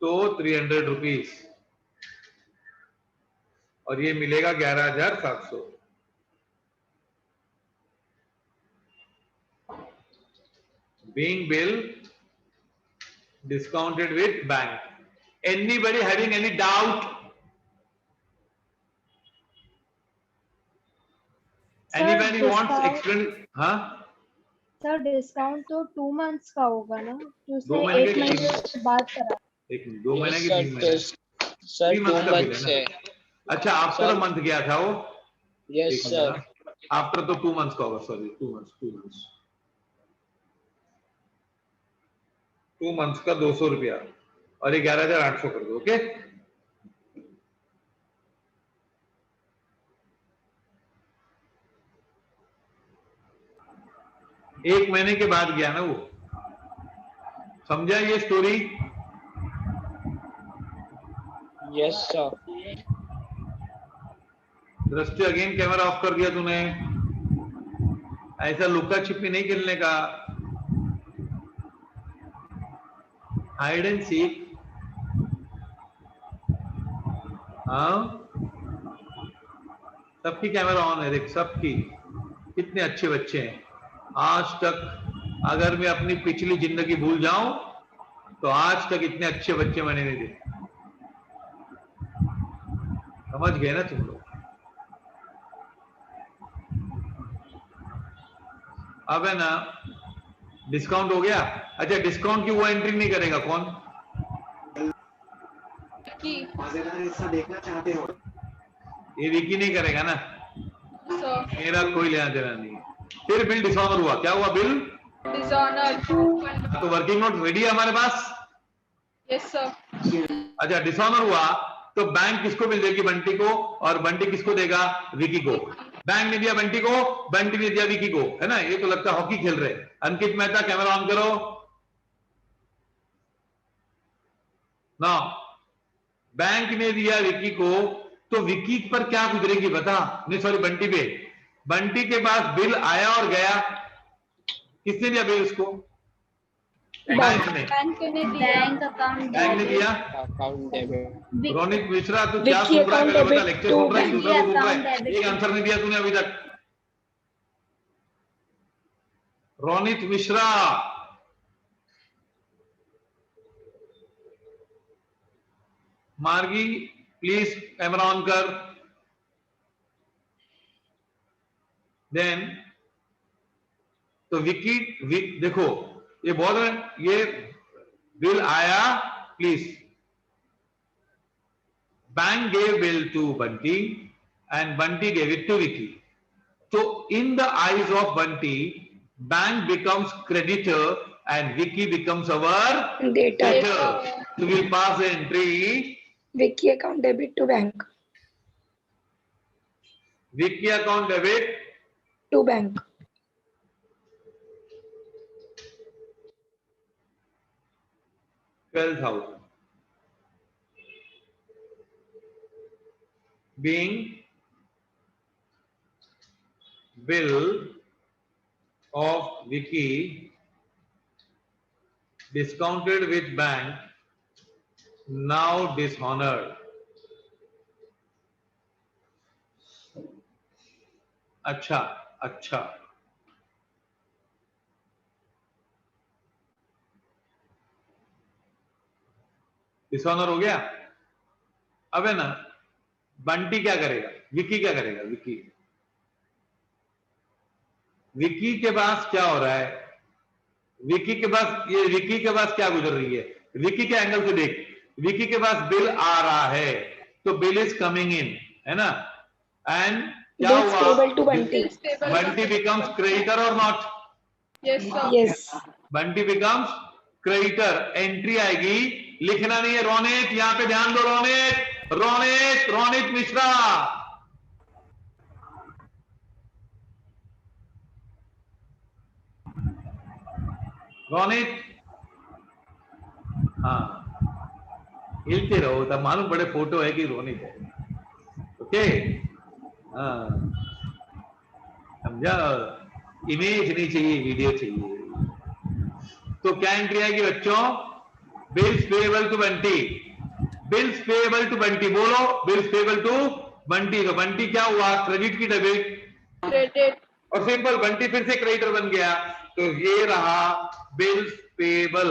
[SPEAKER 3] तो 300 रुपीज और ये मिलेगा 11,700। Being bill discounted with bank. Anybody having any doubt? Anybody wants explain? हाँ
[SPEAKER 8] सर डिस्काउंट तो 2 मंथ्स का होगा ना, तो
[SPEAKER 3] 2
[SPEAKER 8] उसने
[SPEAKER 3] महीने
[SPEAKER 8] 1
[SPEAKER 3] के
[SPEAKER 8] महीने के बाद करा।
[SPEAKER 3] एक मिनट, 2 महीने की
[SPEAKER 4] Yes,
[SPEAKER 3] 3 महीने?
[SPEAKER 4] sir,
[SPEAKER 3] 3 मंथ
[SPEAKER 4] 2
[SPEAKER 3] का बिल
[SPEAKER 4] months
[SPEAKER 3] है
[SPEAKER 4] है।
[SPEAKER 3] ना? अच्छा आफ्टर मंथ गया था वो?
[SPEAKER 4] Yes, sir.
[SPEAKER 3] आफ्टर तो 2 मंथ्स का होगा, सॉरी 2 मंथ्स 2 मंथ्स का 200 रुपया और ये 11,800 कर दो। ओके, एक महीने के बाद गया ना वो। समझा ये स्टोरी?
[SPEAKER 4] Yes, sir.
[SPEAKER 3] दृष्टि अगेन कैमरा ऑफ कर दिया तूने। ऐसा लुका छिपी नहीं खेलने का, हाइड एंड सीक। हाँ सबकी कैमरा ऑन है, देख सबकी। कितने अच्छे बच्चे हैं। आज तक अगर मैं अपनी पिछली जिंदगी भूल जाऊं तो आज तक इतने अच्छे बच्चे मैंने नहीं देखे। समझ गए ना तुम लोग? अब है ना डिस्काउंट हो गया। अच्छा डिस्काउंट की वो एंट्री नहीं करेगा कौन?
[SPEAKER 5] देखना चाहते हो
[SPEAKER 3] ये विकी नहीं करेगा ना, मेरा कोई लेना देना नहीं है। फिर बिल डिसऑनर हुआ, क्या हुआ? Bill
[SPEAKER 5] dishonour.
[SPEAKER 3] तो वर्किंग नोट रेडी है हमारे पास।
[SPEAKER 5] Yes sir.
[SPEAKER 3] अच्छा डिसऑनर हुआ तो बैंक किसको बिल देगी? बंटी को, और बंटी किसको देगा? विकी को। बैंक ने दिया बंटी को, बंटी ने दिया विकी को, है ना? ये तो लगता है हॉकी खेल रहे। अंकित मेहता कैमरा ऑन करो। ना बैंक ने दिया विक्की को, तो विक्की पर क्या गुजरेगी बता? नहीं सॉरी, बंटी पे। बंटी के पास बिल आया और गया, किसने दिया बिल उसको? बैंक ने।
[SPEAKER 5] बैंक ने दिया।
[SPEAKER 6] बैंक अकाउंट
[SPEAKER 3] बैंक ने दिया।
[SPEAKER 4] Account debit.
[SPEAKER 3] रोनित मिश्रा, तू क्या
[SPEAKER 7] विक्की
[SPEAKER 3] सुन रहा है?
[SPEAKER 7] account
[SPEAKER 3] पहले बता,
[SPEAKER 7] debit
[SPEAKER 3] लेक्चर
[SPEAKER 7] to
[SPEAKER 3] सुन रहा है, दूसरा को सुन रहा है?
[SPEAKER 6] account debit.
[SPEAKER 3] एक आंसर नहीं दिया तूने अभी तक। रोनित मिश्रा, मार्गी प्लीज कैमरा ऑन कर। देन तो विक्की देखो, ये बहुत है, ये बिल आया, please. Bank gave bill to Bunty and Bunty gave it to Vicky. So in the eyes of Bunty, bank becomes creditor and Vicky becomes our
[SPEAKER 7] Debtor.
[SPEAKER 3] debtor. So we'll pass the entry.
[SPEAKER 7] Vicky account debit to bank.
[SPEAKER 3] Vicky account debit
[SPEAKER 7] To bank.
[SPEAKER 3] $12,000. Being bill of Vicky discounted with bank, now dishonored. अच्छा अच्छा, dishonour हो गया। अब है ना, बंटी क्या करेगा? विक्की क्या करेगा? विक्की के पास क्या हो रहा है? विक्की के पास क्या गुजर रही है? विक्की के एंगल से देख, विक्की के पास बिल आ रहा है, तो बिल इज कमिंग इन, है ना? एंड क्या
[SPEAKER 7] Bills
[SPEAKER 3] हुआ?
[SPEAKER 7] payable to Bunty.
[SPEAKER 5] Bills payable.
[SPEAKER 3] Bunty becomes creditor और not?
[SPEAKER 5] Yes, sir.
[SPEAKER 7] Yes.
[SPEAKER 3] Bunty becomes creditor. Entry आएगी, लिखना नहीं है रोनित, यहां पे ध्यान दो रोनित मिश्रा। रोनित, हाँ हिलते रहो, तब मालूम बड़े फोटो है कि रोनित है। ओके, हाँ समझा? इमेज नहीं चाहिए, वीडियो चाहिए। तो क्या एंट्री आएगी बच्चों? Bills payable to Bunty. Bills payable to Bunty, बोलो बिल्स पेएबल टू बंटी। तो बंटी क्या हुआ? क्रेडिट की डेबिट?
[SPEAKER 5] Credit.
[SPEAKER 3] और सिंपल, बंटी फिर से क्रेडिटर बन गया। तो ये रहा बिल्स पेएबल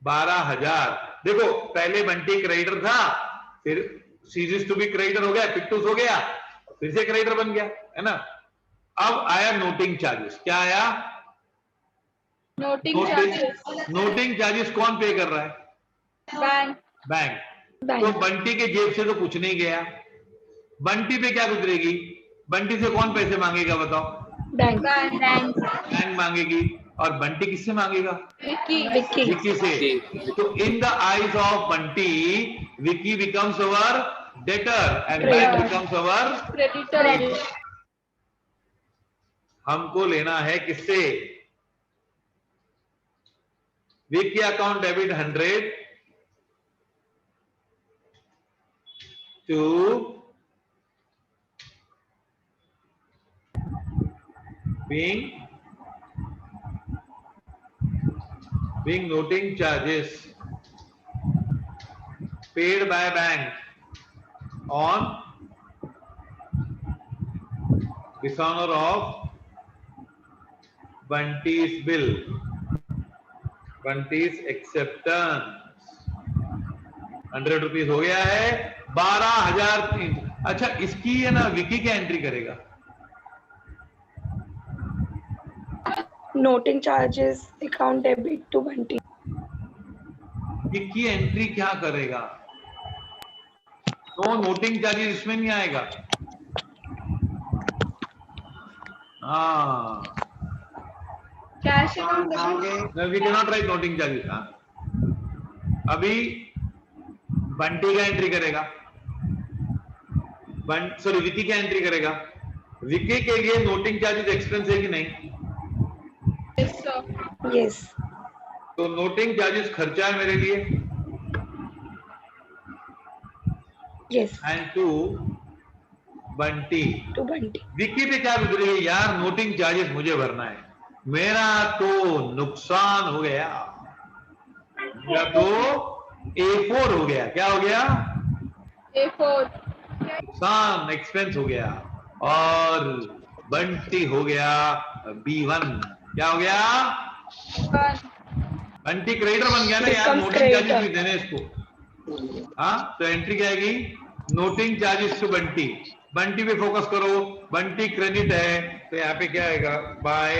[SPEAKER 3] 12,000। देखो पहले बंटी क्रेडिटर था, फिर सीरीज टू बी क्रेडिटर हो गया, पिट्टूस हो गया, फिर से क्रेडिटर बन गया, है ना? अब आया नोटिंग चार्जेस। क्या आया?
[SPEAKER 5] Noting charges.
[SPEAKER 3] नोटिंग चार्जेस कौन पे कर रहा है?
[SPEAKER 5] Bank.
[SPEAKER 3] बैंक।
[SPEAKER 7] Bank.
[SPEAKER 3] तो बंटी के जेब से तो कुछ नहीं गया, बंटी पे क्या गुजरेगी? बंटी से कौन पैसे मांगेगा बताओ?
[SPEAKER 7] Bank.
[SPEAKER 5] Bank.
[SPEAKER 3] बैंक मांगेगी। और बंटी किससे मांगेगा?
[SPEAKER 5] Vicky.
[SPEAKER 7] Vicky.
[SPEAKER 3] विक्की से। तो in the eyes of Bunty, Vicky becomes our debtor and bank becomes our.
[SPEAKER 5] Creditor.
[SPEAKER 3] हमको लेना है किससे? Vicky account debit 100 to being noting charges paid by bank on dishonor of Bunty's bill, Bunty's acceptance। 100 rupees हो गया है, 12,003। अच्छा, इसकी है ना, विकी क्या एंट्री करेगा?
[SPEAKER 7] Noting charges account debit to Bunty.
[SPEAKER 3] Vicky entry क्या करेगा? तो नोटिंग चार्जेस इसमें नहीं आएगा। हाँ,
[SPEAKER 5] Cash account debit.
[SPEAKER 3] We can not write noting charges. हाँ, अभी बंटी का एंट्री करेगा, सॉरी विकी क्या एंट्री करेगा? विकी के लिए नोटिंग चार्जेस एक्सपेंस है कि नहीं?
[SPEAKER 5] Yes, sir.
[SPEAKER 7] Yes.
[SPEAKER 3] तो नोटिंग चार्जेस खर्चा है मेरे लिए,
[SPEAKER 7] Yes.
[SPEAKER 3] And to Bunty.
[SPEAKER 7] To Bunty.
[SPEAKER 3] Vicky पे क्या गुजरेगी यार, नोटिंग चार्जेस मुझे भरना है, मेरा तो नुकसान हो गया, मेरा तो A4 हो गया। क्या हो गया?
[SPEAKER 5] A4
[SPEAKER 3] नुकसान, एक्सपेंस हो गया। और बंटी हो गया B1। क्या हो गया?
[SPEAKER 5] 1
[SPEAKER 3] बंटी क्रेडिटर बन गया ना यार,
[SPEAKER 7] Becomes
[SPEAKER 3] नोटिंग चार्जेस
[SPEAKER 7] creditor.
[SPEAKER 3] भी देने इसको। हाँ, तो एंट्री क्या आएगी? Noting charges to Bunty. Bunty पे फोकस करो, बंटी क्रेडिट है, तो यहाँ पे क्या आएगा? By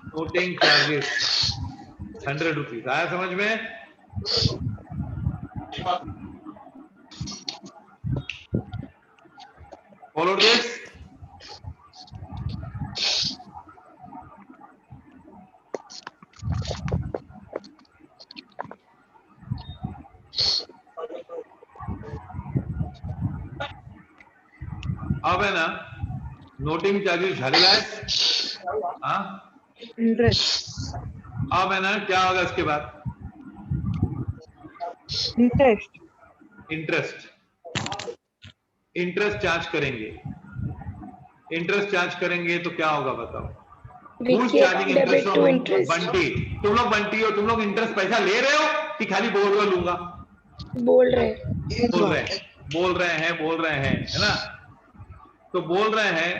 [SPEAKER 3] noting charges 100 rupees. आया समझ में? Follow this. अब है ना, नोटिंग चार्जेस झालेला आहे। हाँ,
[SPEAKER 7] Interest.
[SPEAKER 3] अब है ना, क्या होगा इसके बाद?
[SPEAKER 7] Interest.
[SPEAKER 3] इंटरेस्ट। इंटरेस्ट चार्ज करेंगे। इंटरेस्ट चार्ज करेंगे तो क्या होगा बताओ? Who's
[SPEAKER 7] Vicky
[SPEAKER 3] charging
[SPEAKER 7] account debit
[SPEAKER 3] interest
[SPEAKER 7] to
[SPEAKER 3] on
[SPEAKER 7] interest.
[SPEAKER 3] Bunty? तुम लोग बंटी हो, तुम लोग इंटरेस्ट पैसा ले रहे हो कि खाली बोल रहे हो लूंगा?
[SPEAKER 7] बोल रहे.
[SPEAKER 3] बोल रहे हैं, बोल रहे हैं, बोल रहे हैं, है ना? तो बोल रहे हैं,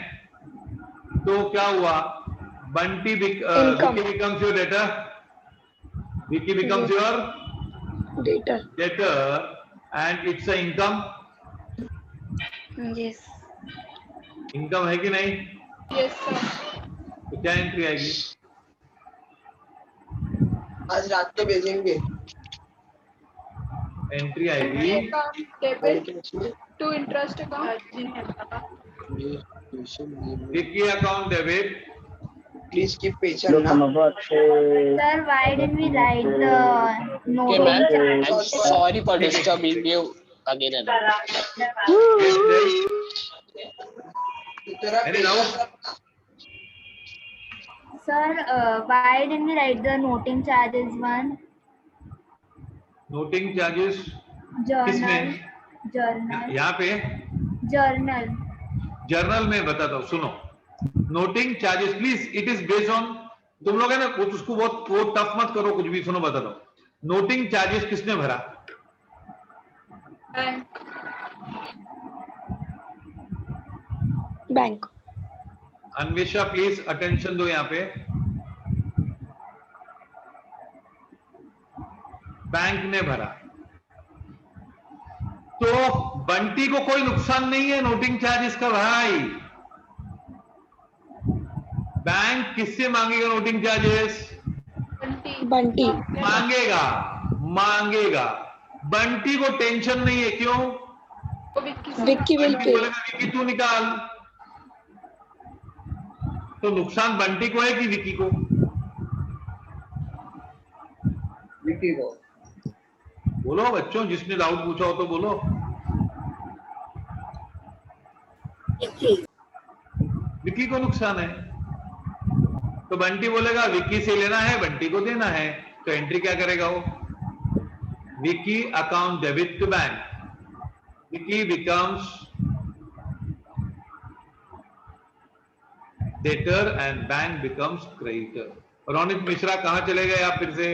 [SPEAKER 3] तो क्या हुआ? Bunty
[SPEAKER 7] Income.
[SPEAKER 3] Vicky becomes your debtor. Vicky becomes
[SPEAKER 7] Yes.
[SPEAKER 3] your
[SPEAKER 7] Data.
[SPEAKER 3] debtor and it's a income.
[SPEAKER 7] Yes.
[SPEAKER 3] Income है कि नहीं?
[SPEAKER 5] Yes sir.
[SPEAKER 3] तो क्या एंट्री आएगी?
[SPEAKER 1] आज रात को भेजेंगे।
[SPEAKER 3] एंट्री आएगी
[SPEAKER 5] Account debit to interest account.
[SPEAKER 3] Vicky account debit.
[SPEAKER 1] Please keep patient ना।
[SPEAKER 6] Sir, why didn't we write the
[SPEAKER 4] Okay,
[SPEAKER 6] noting
[SPEAKER 4] ma'am. I'm
[SPEAKER 6] charges?
[SPEAKER 4] sorry for disturbing you again and again.
[SPEAKER 1] तेरा
[SPEAKER 3] Any doubt?
[SPEAKER 6] Sir, why didn't we write the noting charges one?
[SPEAKER 3] Noting charges
[SPEAKER 6] Journal.
[SPEAKER 3] किसमें?
[SPEAKER 6] Journal.
[SPEAKER 3] यहाँ पे
[SPEAKER 6] Journal.
[SPEAKER 3] Journal में बताता हूँ, सुनो। Noting charges please, it is based on, तुम लोग है ना कुछ उसको बहुत टफ मत करो कुछ भी, सुनो बताता हूँ। नोटिंग चार्जेस किसने भरा?
[SPEAKER 5] Bank.
[SPEAKER 7] Bank.
[SPEAKER 3] Anvesha please attention दो यहाँ पे। बैंक ने भरा, तो बंटी को कोई नुकसान नहीं है नोटिंग चार्जेस का भाई। बैंक किससे मांगेगा नोटिंग चार्जेस?
[SPEAKER 7] Bunty.
[SPEAKER 3] मांगेगा, मांगेगा। बंटी को टेंशन नहीं है, क्यों?
[SPEAKER 7] Vicky will
[SPEAKER 3] Bunty
[SPEAKER 7] pay.
[SPEAKER 3] बोलेगा विकी तू निकाल, तो नुकसान बंटी को है कि विकी को?
[SPEAKER 1] विकी को।
[SPEAKER 3] बोलो बच्चों, जिसने डाउट पूछा हो तो बोलो। विकी को नुकसान है, तो बंटी बोलेगा विकी से लेना है, बंटी को देना है, तो एंट्री क्या करेगा वो? Vicky account debit to bank, Vicky becomes debtor and bank becomes creditor. Ronit Mishra कहां चले गए आप फिर से?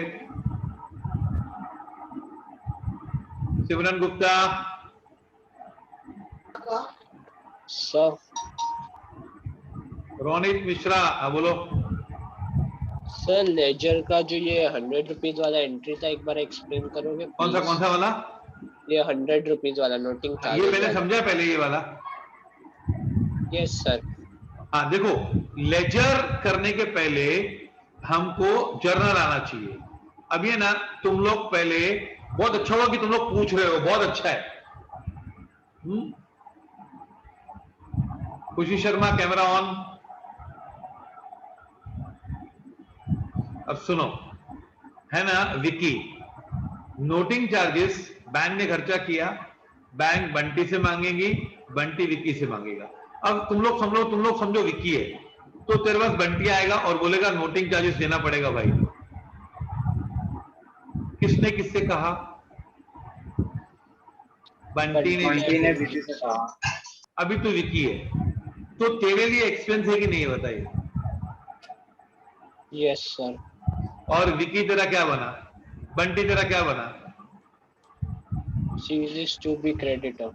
[SPEAKER 3] सिमरन गुप्ता,
[SPEAKER 4] Sir,
[SPEAKER 3] रोनित मिश्रा, हाँ बोलो।
[SPEAKER 4] sir, लेजर का जो ये 100 रुपीज वाला एंट्री था, एक बार एक्सप्लेन करोगे?
[SPEAKER 3] कौन सा वाला?
[SPEAKER 4] ये 100 रुपीज वाला नोटिंग
[SPEAKER 3] ये मैंने
[SPEAKER 4] चार्ज।
[SPEAKER 3] समझा पहले ये वाला।
[SPEAKER 4] Yes sir.
[SPEAKER 3] हाँ देखो, लेजर करने के पहले हमको जर्नल आना चाहिए। अब ये ना तुम लोग पहले, बहुत अच्छा हुआ कि तुम लोग पूछ रहे हो, बहुत अच्छा है। खुशी शर्मा कैमरा ऑन। अब सुनो, है ना विकी, नोटिंग चार्जेस बैंक ने खर्चा किया, बैंक बंटी से मांगेगी, बंटी विकी से मांगेगा। अब तुम लोग समझो विकी है, तो तेरे पास बंटी आएगा और बोलेगा नोटिंग चार्जेस देना पड़ेगा भाई। किसने किससे कहा? बंटी ने विकी से कहा। अभी तो विकी है, तो तेरे लिए एक्सपेंस है कि नहीं बताइए?
[SPEAKER 4] Yes sir.
[SPEAKER 3] और विकी तेरा क्या बना? बंटी तेरा क्या बना?
[SPEAKER 4] Series to be creditor.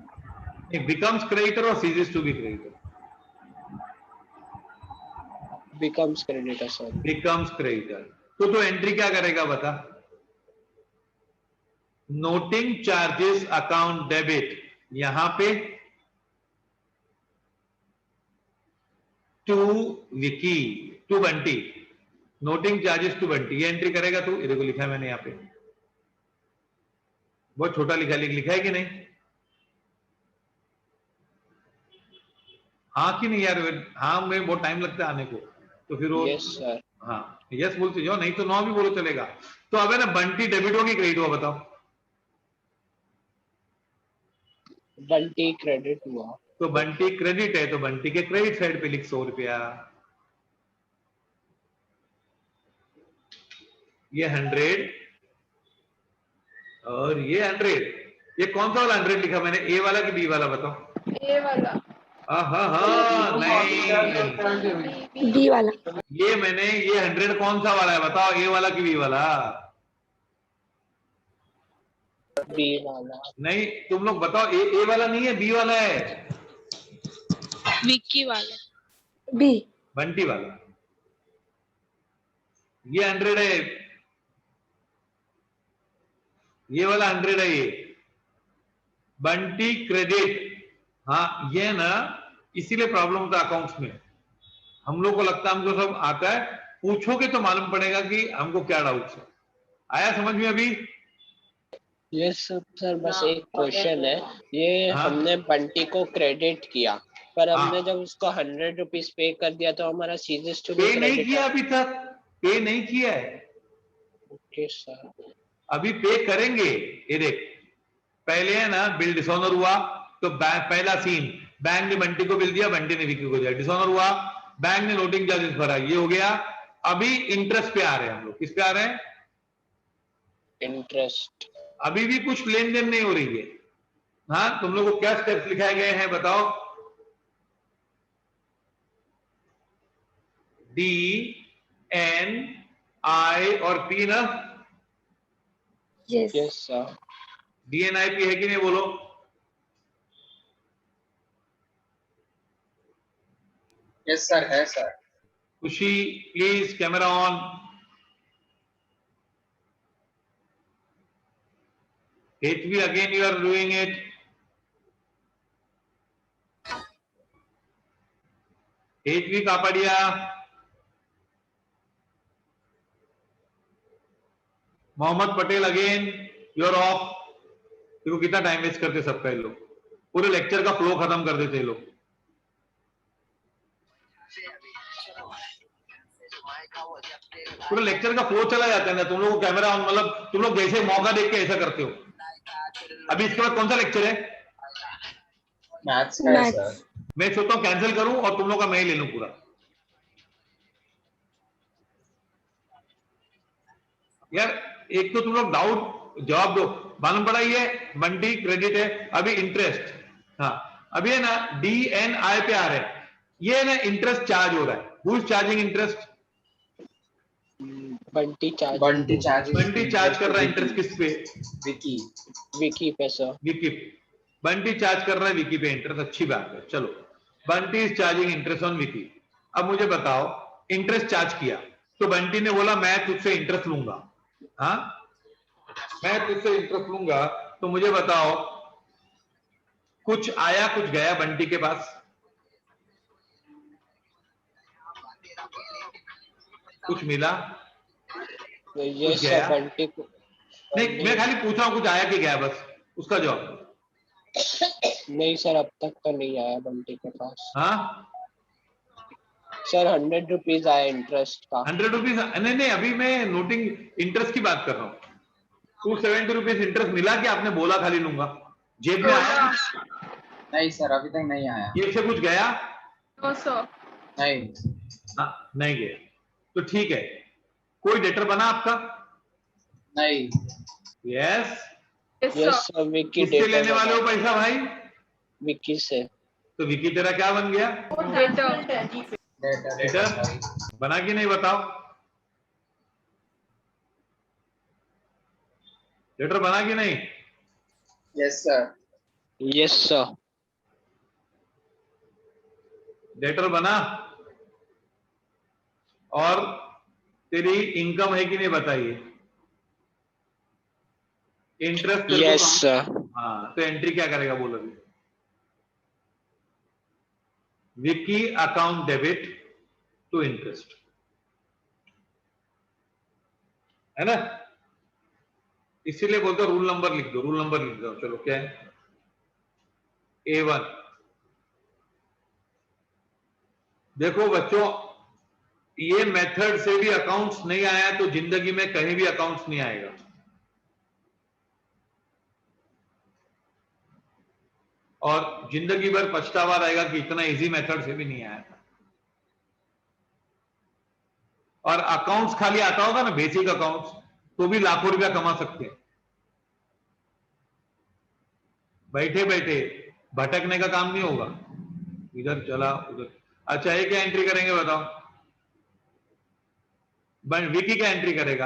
[SPEAKER 3] Becomes creditor और series to be creditor?
[SPEAKER 4] Becomes creditor sir.
[SPEAKER 3] Becomes creditor. तो एंट्री क्या करेगा बता? नोटिंग चार्जेस अकाउंट डेबिट, यहां पे to Vicky, to Bunty, noting charges to Bunty, ये एंट्री करेगा तू। देखो लिखा है मैंने यहां पे, बहुत छोटा लिखा है कि नहीं? हाँ कि नहीं यार? हाँ में बहुत टाइम लगता है आने को, तो फिर वो
[SPEAKER 4] यस सर।
[SPEAKER 3] हाँ यस बोलते जाओ, नहीं तो नो भी बोलो चलेगा। तो अब है ना, बंटी डेबिट होगी क्रेडिट हुआ बताओ?
[SPEAKER 4] बंटी क्रेडिट हुआ।
[SPEAKER 3] तो बंटी क्रेडिट है, तो बंटी के क्रेडिट साइड पे लिख 100 रुपया, ये 100 और ये 100। ये कौन सा वाला 100 लिखा मैंने, ए वाला कि बी वाला बताओ?
[SPEAKER 5] ए वाला।
[SPEAKER 3] नहीं,
[SPEAKER 7] बी वाला।
[SPEAKER 3] ये मैंने, ये 100 कौन सा वाला है बताओ, ए वाला कि बी वाला?
[SPEAKER 4] बी वाला।
[SPEAKER 3] नहीं, तुम लोग बताओ, ए वाला नहीं है, बी वाला है?
[SPEAKER 5] विक्की वाला।
[SPEAKER 7] बी।
[SPEAKER 3] बंटी वाला। ये 100 है, ये वाला 100 है, ये बंटी क्रेडिट। हाँ ये ना, इसीलिए प्रॉब्लम होता है अकाउंट्स में। हम लोग को लगता है हमको सब आता है, पूछोगे तो मालूम पड़ेगा कि हमको क्या डाउट्स है। आया समझ में अभी?
[SPEAKER 4] यस सर, बस एक क्वेश्चन है। ये
[SPEAKER 3] हाँ?
[SPEAKER 4] हमने बंटी को क्रेडिट किया, पर हमने
[SPEAKER 3] हाँ।
[SPEAKER 4] जब उसको 100 रुपीज पे कर दिया तो हमारा सीरीज टू
[SPEAKER 3] पे नहीं किया अभी तक, पे नहीं किया है।
[SPEAKER 4] Okay sir.
[SPEAKER 3] अभी पे करेंगे। ये देख, पहले है ना बिल डिसऑनर हुआ, तो पहला सीन, बैंक ने बंटी को बिल दिया, बंटी ने विकी को दिया, डिसऑनर हुआ, बैंक ने नोटिंग चार्जेस भरा, ये हो गया। अभी इंटरेस्ट पे आ रहे हैं हम लोग। किस पे आ रहे हैं?
[SPEAKER 4] इंटरेस्ट।
[SPEAKER 3] अभी भी कुछ लेन देन नहीं हो रही है। हाँ, तुम लोग को क्या स्टेप्स लिखाए गए हैं बताओ? डी एन आई और पी ना?
[SPEAKER 7] Yes.
[SPEAKER 4] Yes sir.
[SPEAKER 3] D N I P है कि नहीं बोलो?
[SPEAKER 9] यस सर, है sir.
[SPEAKER 3] Khushi please camera on. HV again you are doing it. HV Kapadia, Mohammad Patel again you are off. देखो कितना टाइम वेस्ट करते सबका, ये लोग पूरे लेक्चर का फ्लो खत्म कर देते लोग। पूरे लेक्चर का फ्लो चला जाता है ना, तुम लोग को कैमरा ऑन, मतलब तुम लोग जैसे मौका देख के ऐसा करते हो। अभी इसके बाद कौन सा लेक्चर है?
[SPEAKER 9] मैथ्स का है सर।
[SPEAKER 3] मैं सोचता हूँ कैंसिल करूं और तुम लोग का मैं ही ले लूं पूरा। यार एक तो तुम लोग डाउट जवाब दो। मालूम पड़ा ये बंटी क्रेडिट है, अभी इंटरेस्ट। हाँ अभी है ना DNI पे आ रहे हैं, ये है ना इंटरेस्ट चार्ज हो रहा है। Who is charging interest?
[SPEAKER 4] Bunty charge.
[SPEAKER 9] Bunty charge
[SPEAKER 3] कर रहा है इंटरेस्ट किस पे?
[SPEAKER 9] विकी।
[SPEAKER 4] विकी पे सर।
[SPEAKER 3] विकी। बंटी चार्ज कर रहा है विकी पे इंटरेस्ट, अच्छी बात है। चलो, Bunty is charging interest on Vicky. अब मुझे बताओ, इंटरेस्ट चार्ज किया तो बंटी ने बोला मैं तुझसे इंटरेस्ट लूंगा। हाँ, मैं तुझसे इंटरेस्ट लूंगा, तो मुझे बताओ कुछ आया कुछ गया बंटी के पास? कुछ मिला?
[SPEAKER 4] ये
[SPEAKER 3] कुछ गया?
[SPEAKER 4] सर बंटी को
[SPEAKER 3] नहीं, मैं खाली पूछ रहा हूं कुछ आया कि गया, बस उसका जवाब।
[SPEAKER 4] नहीं सर, अब तक तो नहीं आया बंटी के पास।
[SPEAKER 3] हाँ
[SPEAKER 4] सर 100 रुपीज आया इंटरेस्ट का।
[SPEAKER 3] 100 रुपीज? नहीं नहीं, अभी मैं नोटिंग इंटरेस्ट की बात कर रहा हूँ। 270 रुपीज इंटरेस्ट मिला कि आपने बोला खाली लूंगा? जेब में आया?
[SPEAKER 9] नहीं सर, अभी तक नहीं आया।
[SPEAKER 3] ये से कुछ गया?
[SPEAKER 5] No sir.
[SPEAKER 9] नहीं।
[SPEAKER 3] हाँ नहीं गए तो ठीक है। कोई डेटर बना आपका?
[SPEAKER 9] नहीं।
[SPEAKER 3] Yes.
[SPEAKER 5] Yes,
[SPEAKER 4] yes
[SPEAKER 5] sir.
[SPEAKER 4] Sir, Vicky
[SPEAKER 3] किससे
[SPEAKER 4] डेटा
[SPEAKER 3] लेने वाले हो पैसा भाई?
[SPEAKER 4] विक्की से।
[SPEAKER 3] तो विकी तेरा क्या बन गया?
[SPEAKER 5] Data.
[SPEAKER 3] डेटर बना कि नहीं बताओ? डेटर बना कि नहीं?
[SPEAKER 9] Yes sir.
[SPEAKER 4] Yes sir.
[SPEAKER 3] Debtor बना? और तेरी इनकम है कि नहीं बताइए? Interest
[SPEAKER 4] yes sir.
[SPEAKER 3] हाँ, तो एंट्री क्या करेगा बोलो अभी? Vicky account debit to interest, है ना? इसीलिए बोलते रूल नंबर लिख दो, रूल नंबर लिख दो। चलो क्या है? A1। देखो बच्चों, ये मेथड से भी अकाउंट्स नहीं आया तो जिंदगी में कहीं भी अकाउंट्स नहीं आएगा। और जिंदगी भर पछतावा रहेगा कि इतना इजी मेथड से भी नहीं आया था। और अकाउंट्स खाली आता होगा ना, बेसिक अकाउंट्स, तो भी लाखों रुपया कमा सकते हैं बैठे बैठे। भटकने का काम नहीं होगा, इधर चला उधर। अच्छा, ये क्या एंट्री करेंगे बताओ? विकी क्या एंट्री करेगा?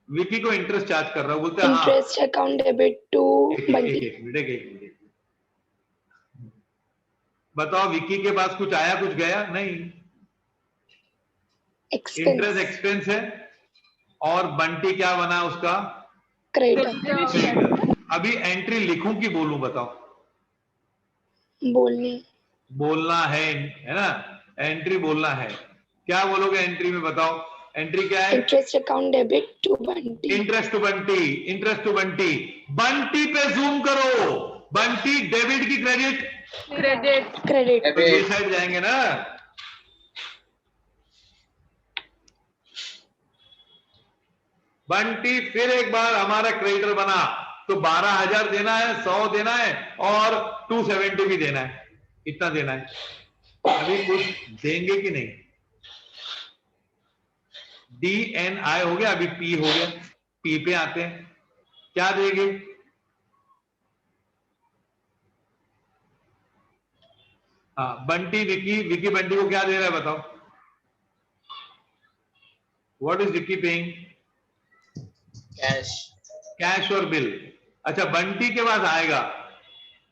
[SPEAKER 3] विकी को इंटरेस्ट चार्ज कर रहा है, बोलते हैं हाँ।
[SPEAKER 7] Interest account debit to Bunty.
[SPEAKER 3] एक मिनट बताओ, विकी के पास कुछ आया कुछ गया? नहीं। इंटरेस्ट एक्सपेंस है और बंटी क्या बना उसका?
[SPEAKER 7] क्रेडिटर।
[SPEAKER 3] अभी एंट्री लिखूं कि बोलूं बताओ? बोलना है ना? एंट्री बोलना है। क्या बोलोगे एंट्री में बताओ? एंट्री क्या है?
[SPEAKER 7] Interest account debit to Bunty.
[SPEAKER 3] Interest to Bunty, interest to Bunty. Bunty पे जूम करो। बंटी डेबिट की क्रेडिट?
[SPEAKER 7] क्रेडिट।
[SPEAKER 3] तो ये साइड जाएंगे ना। बंटी फिर एक बार हमारा क्रेडिटर बना, तो 12,000 देना है, 100 देना है और 270 भी देना है। इतना देना है। अभी कुछ देंगे कि नहीं? DNI हो गया, अभी P हो गया। P पे आते हैं, क्या देंगे? हाँ, बंटी विकी बंटी को क्या दे रहा है बताओ? What is Vicky paying? Cash और बिल। अच्छा, बंटी के पास आएगा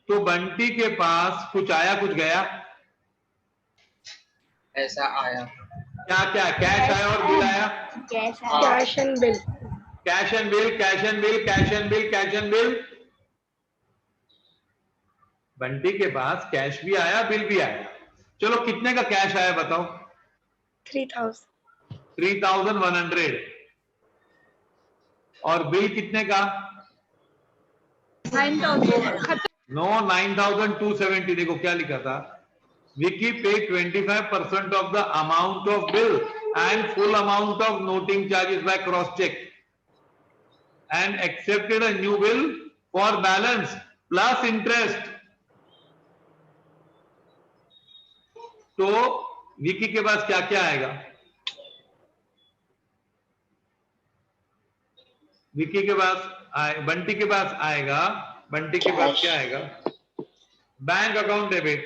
[SPEAKER 3] तो बंटी के पास कुछ आया कुछ गया?
[SPEAKER 9] ऐसा आया।
[SPEAKER 3] क्या क्या? कैश आया और बिल आया?
[SPEAKER 7] Cash and bill.
[SPEAKER 3] Cash and bill, cash and bill, cash and bill, cash and bill. Bunty के पास कैश भी आया, बिल भी आया। चलो, कितने का कैश आया बताओ? 3,100। और बिल कितने का?
[SPEAKER 5] 9,000.
[SPEAKER 3] नो, 9,270। देखो क्या लिखा था? विकी पे 25% of the amount of bill and full amount of noting charges by cross check and accepted a new bill for balance plus interest. तो विकी के पास क्या क्या आएगा? विकी के पास बंटी के पास आएगा। बंटी के पास क्या आएगा? Bank account debit.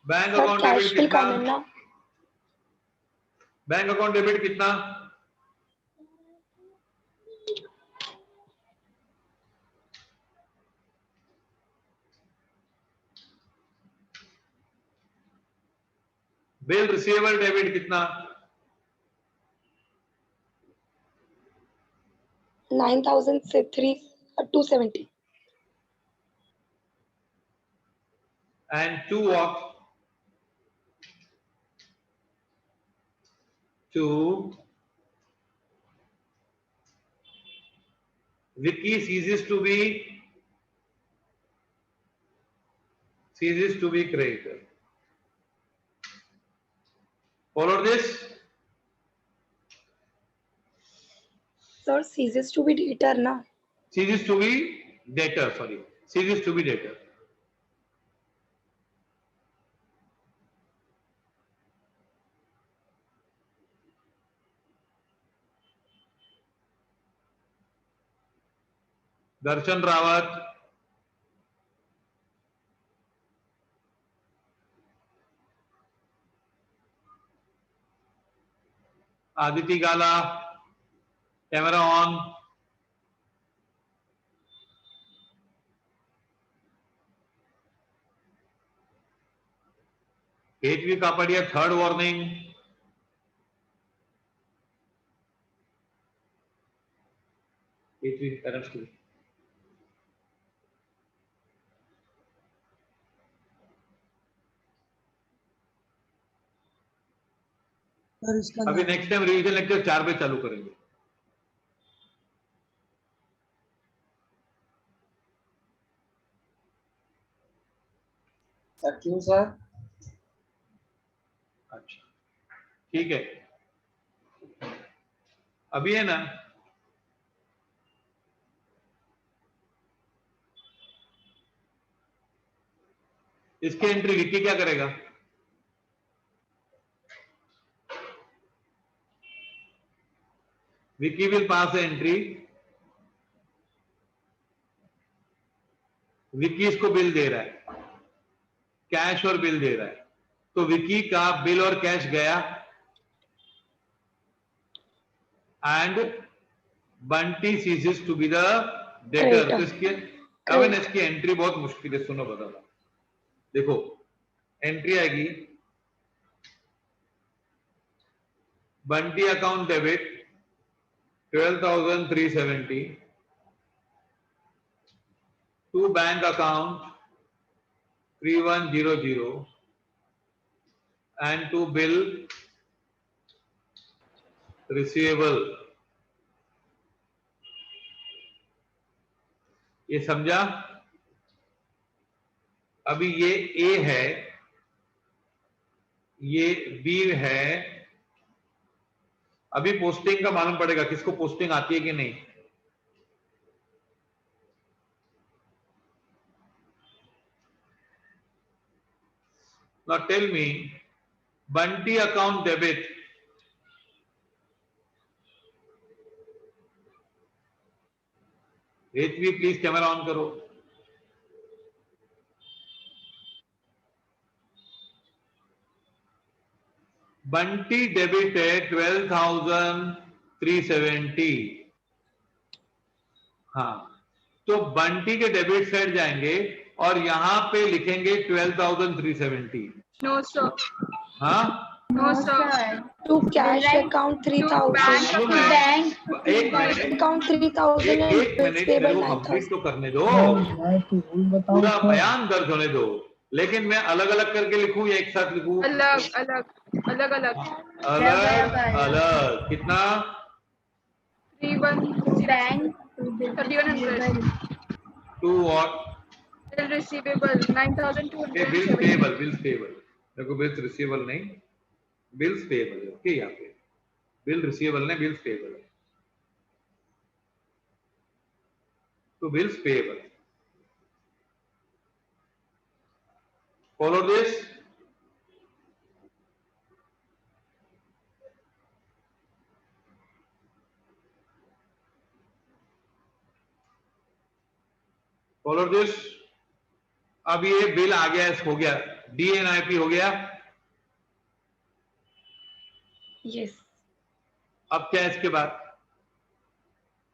[SPEAKER 3] Bank account debit कितना? बैंक अकाउंट डेबिट कितना? बिल रिसीवेबल डेबिट कितना?
[SPEAKER 7] 9,270.
[SPEAKER 3] And two of Vicky ceases to be creditor. Follow this?
[SPEAKER 7] Sir, ceases to be debtor na.
[SPEAKER 3] Ceases to be debtor, sorry. Ceases to be debtor. Darshan Rawat, Aditi gala, camera on. Hetvi Kapadia, third warning. Hetvi parents की अभी next time revision lecture 4 बजे चालू करेंगे।
[SPEAKER 9] Sir क्यों sir?
[SPEAKER 3] अच्छा ठीक है, अभी है ना, इसके एंट्री विक्की क्या करेगा? Vicky will pass entry, Vicky इसको बिल दे रहा है, कैश और बिल दे रहा है, तो विक्की का बिल और कैश गया and Bunty ceases to be the debtor. तो इसकी अब इसकी एंट्री बहुत मुश्किल है, सुनो बता, देखो एंट्री आएगी, Bunty account debit 12,370 to bank account 3100 and to bill receivable। ये समझा? अभी ये ए है, ये बी है, अभी पोस्टिंग का मालूम पड़ेगा किसको पोस्टिंग आती है कि नहीं। Now tell me, Bunty account debit, Hetvi please camera on करो। बंटी डेबिट है 12,370। हाँ, तो बंटी के डेबिट साइड जाएंगे और यहां पे लिखेंगे 12,370।
[SPEAKER 5] No sir.
[SPEAKER 3] हाँ,
[SPEAKER 5] No sir.
[SPEAKER 7] To cash account 3,000.
[SPEAKER 6] Bank
[SPEAKER 3] एक मिनट
[SPEAKER 7] Account 3,000 and
[SPEAKER 3] एक
[SPEAKER 7] bills
[SPEAKER 3] मिनट
[SPEAKER 7] payable
[SPEAKER 3] मेरे को
[SPEAKER 7] 9,000.
[SPEAKER 3] कंप्लीट तो करने दो, पूरा बयान दर्ज होने दो। लेकिन मैं अलग अलग करके लिखूं या एक साथ लिखूं?
[SPEAKER 5] अलग अलग अलग अलग।
[SPEAKER 3] अलग अलग। कितना?
[SPEAKER 5] 31
[SPEAKER 6] bank
[SPEAKER 5] 3100.
[SPEAKER 3] To what?
[SPEAKER 5] Bill receivable
[SPEAKER 3] bills
[SPEAKER 5] 9,270.
[SPEAKER 3] Payable, bills payable. देखो बिल्स रिसीवेबल नहीं, बिल्स पेएबल है। ओके, यहाँ पे बिल रिसीवेबल नहीं, बिल्स पेएबल है। तो bills payable, follow this। follow this। अब ये बिल आ गया, हो गया, DNIP हो गया।
[SPEAKER 7] Yes.
[SPEAKER 3] अब क्या है इसके बाद?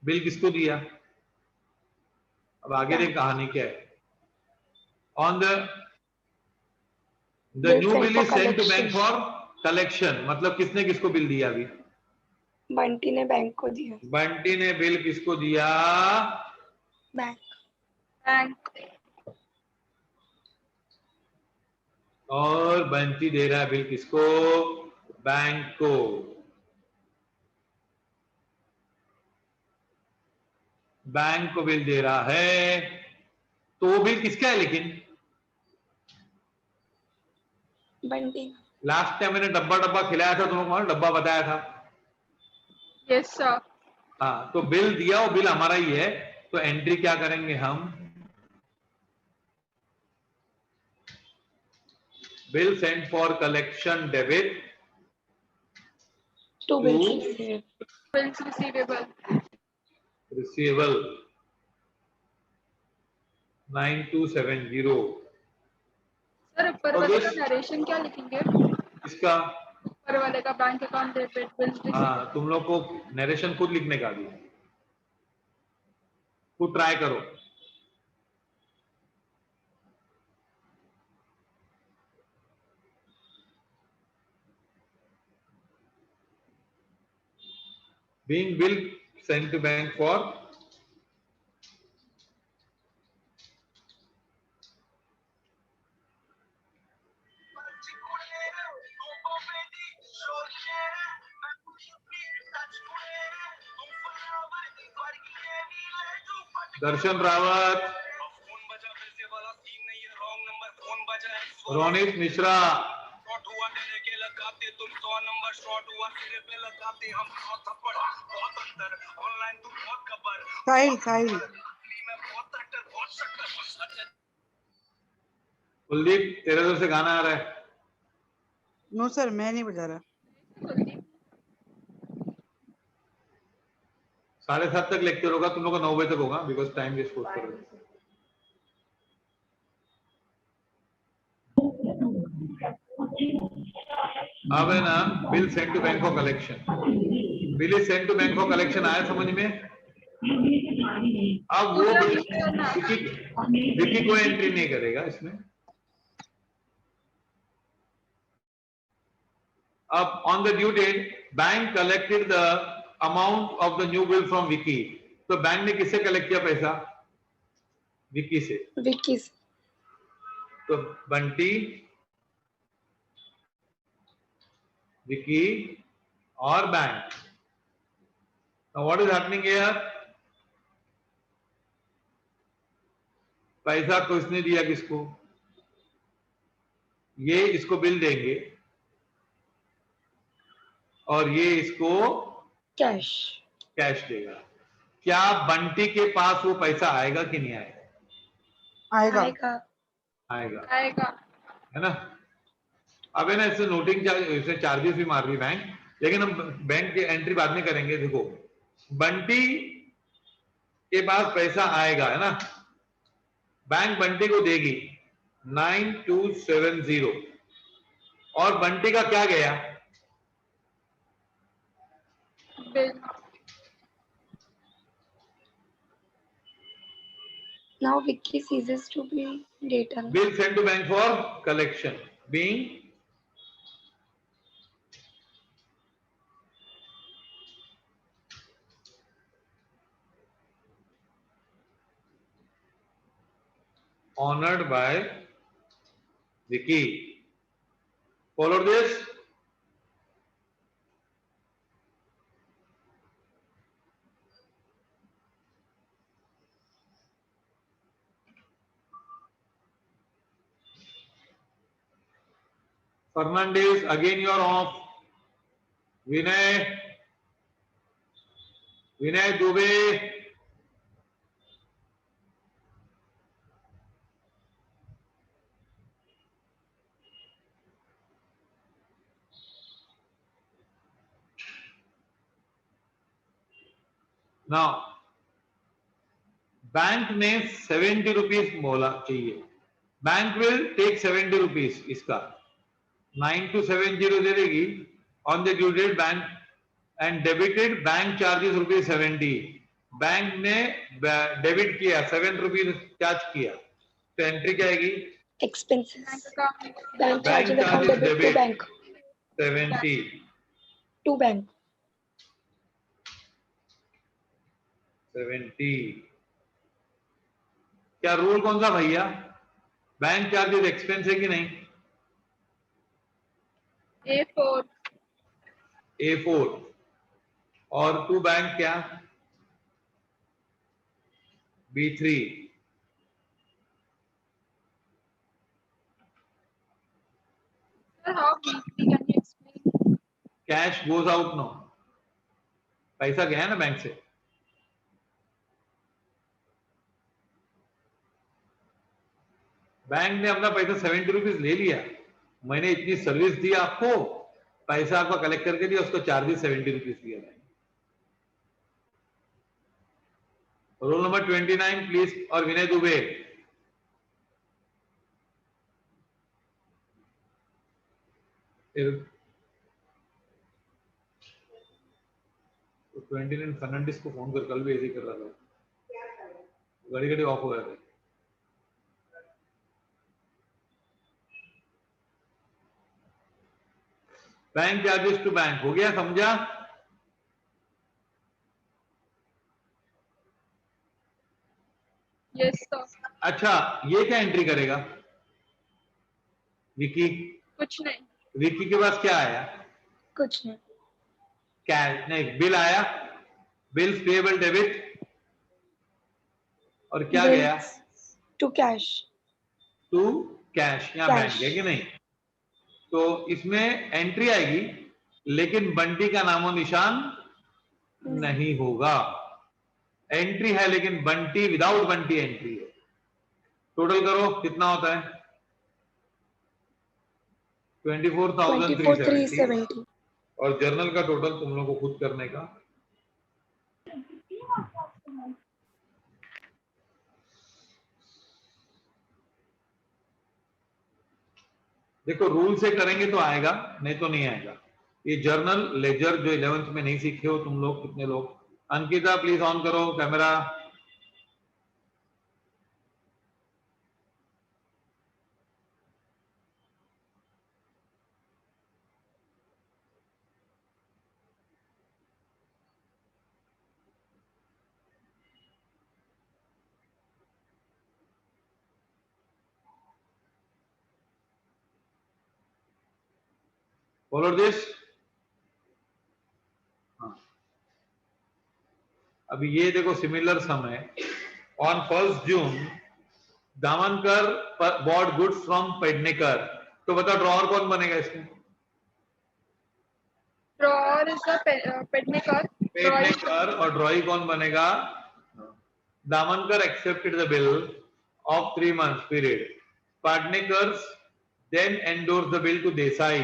[SPEAKER 3] बिल किसको दिया? अब आगे देख कहानी क्या है। On the new bill is sent to bank for collection, मतलब किसने किसको बिल दिया? अभी
[SPEAKER 7] बंटी ने बैंक को दिया।
[SPEAKER 3] बंटी ने बिल किसको दिया?
[SPEAKER 7] बैंक।
[SPEAKER 5] Bank.
[SPEAKER 3] और बंटी दे रहा है बिल किसको? बैंक को। बैंक को बिल दे रहा है, तो वो बिल किसका है? लेकिन
[SPEAKER 7] बंटी।
[SPEAKER 3] लास्ट टाइम मैंने डब्बा डब्बा खिलाया था, तुम लोगों को डब्बा बताया था।
[SPEAKER 5] Yes sir.
[SPEAKER 3] हाँ, तो बिल दिया, वो बिल हमारा ही है, तो एंट्री क्या करेंगे हम? Bill sent for collection debit
[SPEAKER 7] to bills
[SPEAKER 5] Bills receivable.
[SPEAKER 3] Receivable. 9270।
[SPEAKER 5] Sir ऊपर
[SPEAKER 3] और
[SPEAKER 5] वाले
[SPEAKER 3] this-
[SPEAKER 5] का नरेशन क्या लिखेंगे?
[SPEAKER 3] इसका
[SPEAKER 5] ऊपर वाले का बैंक अकाउंट डेबिट बिल्स।
[SPEAKER 3] हाँ, तुम लोग को नरेशन खुद लिखने का भी, खुद ट्राई करो। Being bill sent to bank for दर्शन रावत, रोनित मिश्रा,
[SPEAKER 10] साहिल
[SPEAKER 3] कुलदीप तेरे तरफ से गाना आ रहा है?
[SPEAKER 10] नो सर, मैं नहीं बजा रहा।
[SPEAKER 3] 7:30 तक लेक्चर होगा, तुम लोग का 9 बजे तक होगा, बिकॉज टाइम वेस्ट कर रहे हो। अब है ना, bill send to bank for collection, bill is send to bank for collection, आया समझ में? अब वो विकी कोई एंट्री नहीं करेगा इसमें। अब on the due date bank collected the amount of the new bill from Vicky, तो बैंक ने किससे कलेक्ट किया पैसा? विकी से।
[SPEAKER 7] विक्की से।
[SPEAKER 3] तो बंटी, विकी और bank. Now what is happening here? पैसा किसने दिया किसको? ये इसको बिल देंगे और ये इसको
[SPEAKER 7] कैश
[SPEAKER 3] देगा। क्या बंटी के पास वो पैसा आएगा कि नहीं आएगा?
[SPEAKER 10] आएगा।
[SPEAKER 5] आएगा।
[SPEAKER 3] है ना? अब है ना, इससे नोटिंग चार्ज, इससे चार्जेस भी मार रही बैंक, लेकिन हम बैंक की एंट्री बाद में करेंगे। देखो, बंटी के पास पैसा आएगा, है ना, बैंक बंटी को देगी 9270, और बंटी का क्या गया?
[SPEAKER 5] Bill.
[SPEAKER 7] Now Vicky ceases to be data.
[SPEAKER 3] Bill sent to bank for collection being honored by Vicky. Follow this? Fernandez, again you are off. Vinay Dubey. Now, bank ने 70 रुपीज बोला चाहिए, बैंक विल टेक 70 रुपीज, इसका 9270 दे देगी on the due date bank, and debited bank charges ₹70। Bank ने debit किया 7 rupees charge किया, तो एंट्री क्या आएगी?
[SPEAKER 7] Expenses.
[SPEAKER 5] Bank
[SPEAKER 7] Bank charges account debit to bank.
[SPEAKER 3] 70
[SPEAKER 7] To bank.
[SPEAKER 3] 70। क्या रूल कौन सा भैया? बैंक चार्जेस एक्सपेंस है कि नहीं? A4 और टू बैंक क्या? B3।
[SPEAKER 5] Sir, how B3 can you explain?
[SPEAKER 3] Cash goes out no, पैसा गया ना बैंक से। बैंक ने अपना पैसा 70 रुपीज ले लिया, मैंने इतनी सर्विस दी आपको, पैसा आपका कलेक्ट करके दिया, उसको चार्जेस 70 रुपीज दिया। रोल नंबर 29 प्लीज, और विनय दुबे 29 फर्नांडिस को फोन कर, कल भी ऐसे ही कर रहा था, घड़ी घड़ी ऑफ हो गया था। बैंक चार्जेस टू बैंक हो गया, समझा?
[SPEAKER 5] Yes sir.
[SPEAKER 3] अच्छा, ये क्या एंट्री करेगा विकी?
[SPEAKER 5] कुछ नहीं।
[SPEAKER 3] विकी के पास क्या आया?
[SPEAKER 7] कुछ नहीं।
[SPEAKER 3] कैश नहीं, बिल आया, बिल्स पेएबल डेबिट, और क्या गया?
[SPEAKER 7] To cash.
[SPEAKER 3] टू कैश, यहाँ बैंक है कि नहीं? तो इसमें एंट्री आएगी, लेकिन बंटी का नामो निशान नहीं होगा। एंट्री है लेकिन बंटी, विदाउट बंटी एंट्री है। टोटल करो कितना होता है? 24,370। और जर्नल का टोटल तुम लोगों को खुद करने का। देखो रूल से करेंगे तो आएगा, नहीं तो नहीं आएगा। ये जर्नल लेजर जो 11th में नहीं सीखे हो तुम लोग, कितने लोग? अंकिता प्लीज ऑन करो कैमरा। Follow this. अभी ये देखो सिमिलर सम है। On 1 June Damankar bought goods from Pednekar. तो बताओ ड्रॉअर कौन बनेगा इसमें?
[SPEAKER 5] Drawer is the Pednekar.
[SPEAKER 3] Pednekar, और ड्रॉई कौन बनेगा? Damankar accepted the bill of 3 months period. Pednekar then endorse the bill to Desai.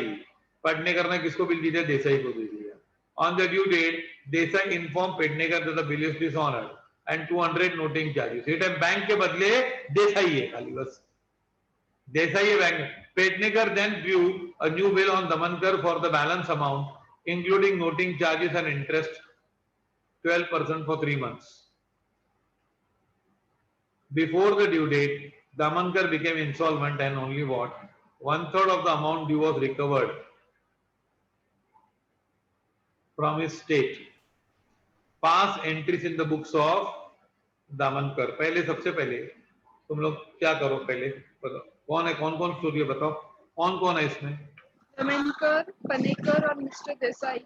[SPEAKER 3] Pednekar ने किसको बिल दी थी? देसाई को दी थी। On the due date Desai inform Pednekar that the bill is dishonoured and 200 noting charges. ये टाइम बैंक के बदले देसाई है, खाली बस देसाई है bank. Pednekar then due a new bill on Damankar for the balance amount including noting charges and interest 12% for 3 months. Before the due date, Damankar became insolvent and only what? 1/3 of the amount due was recovered from his state. Pass entries in the books of Damankar. पहले सबसे पहले तुम लोग क्या करो, पहले बताओ कौन है, कौन कौन स्टोरी है बताओ, कौन कौन है इसमें?
[SPEAKER 5] दमनकर, पनेकर और मिस्टर देसाई।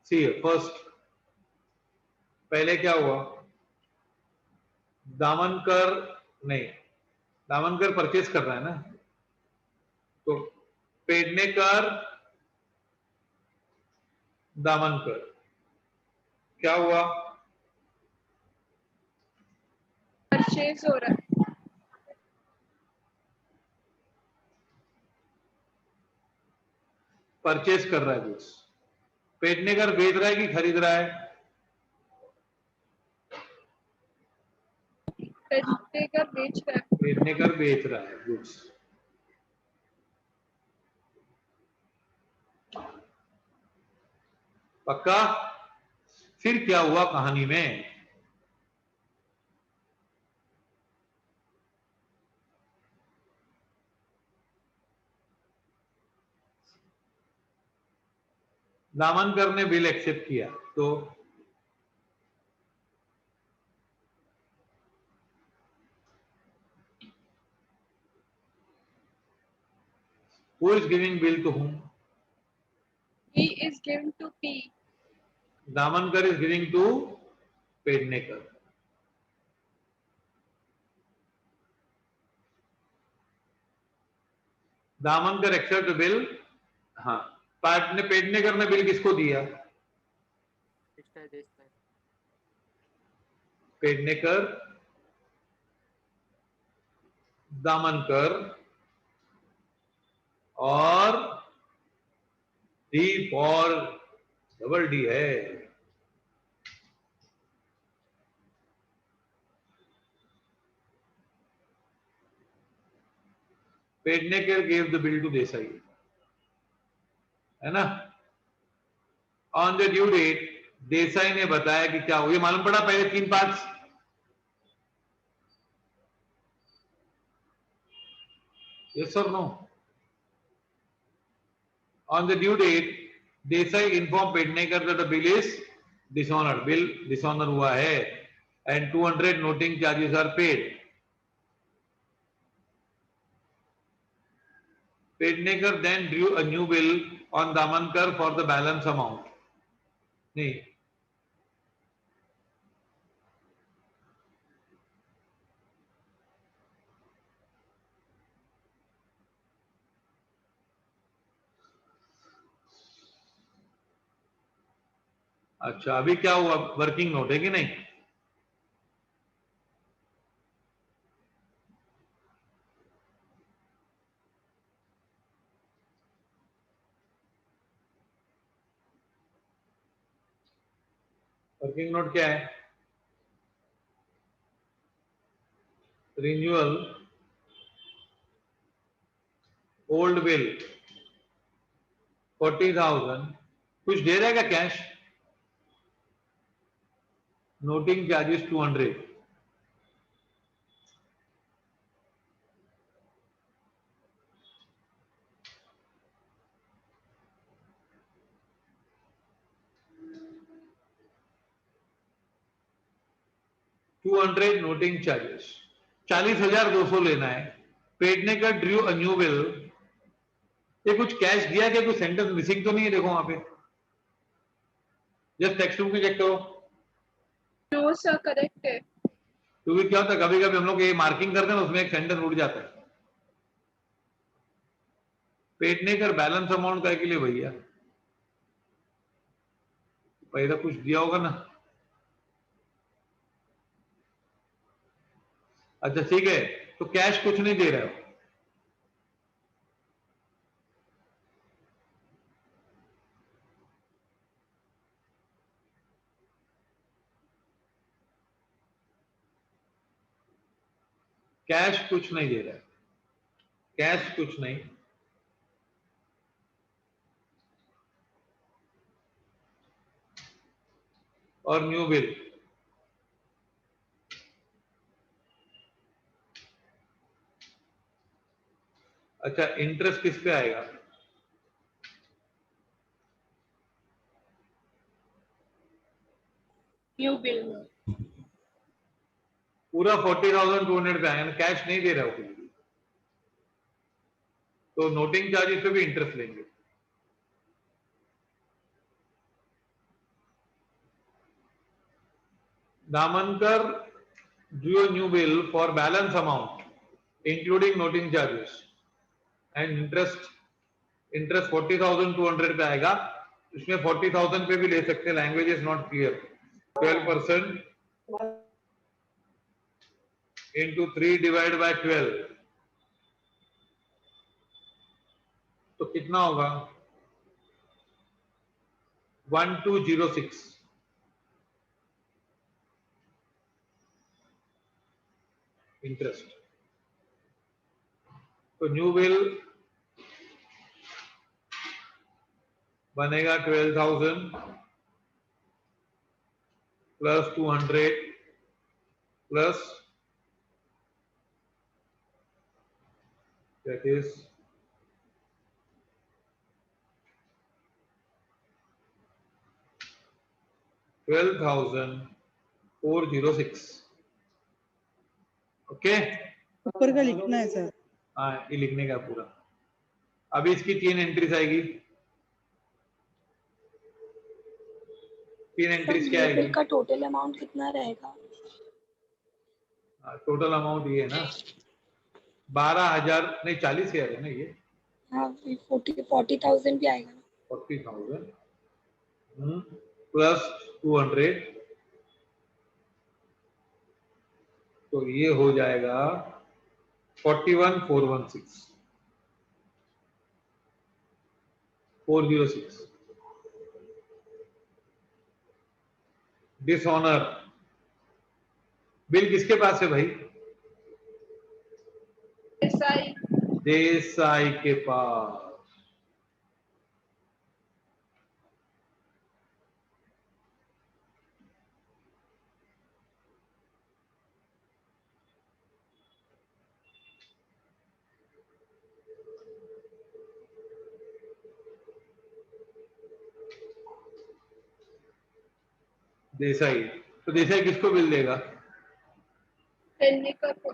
[SPEAKER 3] See first, पहले क्या हुआ? दामनकर नहीं, दामनकर परचेज कर रहा है ना, तो पेडनेकर दामनकर क्या हुआ?
[SPEAKER 5] परचेज हो रहा है।
[SPEAKER 3] परचेज कर रहा है गुड्स। पेडनेकर बेच रहा है कि खरीद रहा है?
[SPEAKER 5] पेडनेकर बेच रहा है।
[SPEAKER 3] पेडनेकर बेच रहा है गुड्स। पक्का? फिर क्या हुआ कहानी में? दामनकर ने बिल एक्सेप्ट किया, तो who is giving bill to whom?
[SPEAKER 5] He is given to P.
[SPEAKER 3] Damankar is giving to Pednekar. Damankar accept bill, हाँ, पेडनेकर ने बिल किसको दिया? पेडनेकर, दामनकर और डी फॉर डबल डी है। Pednekar gave the bill to Desai, है ना? On the due date, Desai ने बताया कि क्या हो, ये मालूम पड़ा पहले 3 parts. Yes or no? On the due date, Desai informed Pednekar that the bill is dishonored. Bill dishonor हुआ है and 200 noting charges are paid. Pednekar then drew a new bill on Damankar for the balance amount. नहीं. अच्छा, अभी क्या हुआ? Working note है कि नहीं? वर्किंग नोट क्या है? Renewal old bill 40,000. कुछ दे रहेगा cash? Noting charges 200. Noting charges 40,200 लेना है. Pednekar drew a new bill. ये कुछ कैश दिया क्या? कुछ सेंटेंस मिसिंग तो नहीं है? देखो वहां पे जस्ट टेक्स्ट बुक में चेक करो.
[SPEAKER 5] नो सर, करेक्ट है.
[SPEAKER 3] क्योंकि क्या होता है कभी कभी हम लोग ये मार्किंग करते हैं ना, उसमें एक सेंटेंस उड़ जाता है. पेडनेकर बैलेंस अमाउंट का के लिए भैया पहले कुछ दिया होगा ना. अच्छा ठीक है, तो कैश कुछ नहीं दे रहे हो. कैश कुछ नहीं दे रहा है. कैश कुछ नहीं. और न्यू बिल अच्छा, इंटरेस्ट किस पे आएगा?
[SPEAKER 5] न्यू बिल में
[SPEAKER 3] पूरा 40,200 पे आएगा. कैश नहीं दे रहा हो कुछ भी, तो नोटिंग चार्जेस पे भी इंटरेस्ट लेंगे. Damankar drew a new bill for balance amount including noting charges and interest 40,200 पे आएगा. इसमें 40,000 पे भी ले सकते हैं. Language is not clear. 12% into 3 divided by 12 तो कितना होगा? 1206. इंटरेस्ट. तो न्यू बिल बनेगा 12,000 plus 200 plus that is 12,406. Okay,
[SPEAKER 10] ऊपर का लिखना है सर.
[SPEAKER 3] हाँ, ये लिखने का पूरा. अभी इसकी 3 एंट्रीज आएगी. 3 एंट्रीज क्या आएगी?
[SPEAKER 7] बिल का टोटल अमाउंट कितना रहेगा?
[SPEAKER 3] टोटल अमाउंट ये है ना 12,000 नहीं 40,000 है ना ये.
[SPEAKER 7] हाँ, 40,000 भी आएगा ना.
[SPEAKER 3] 40,000 प्लस 200 तो ये हो जाएगा 41,416 406. डिसऑनर बिल किसके पास है भाई?
[SPEAKER 5] देसाई.
[SPEAKER 3] देसाई के पास। देसाई, तो देसाई किसको बिल देगा?
[SPEAKER 5] पेडनेकर को।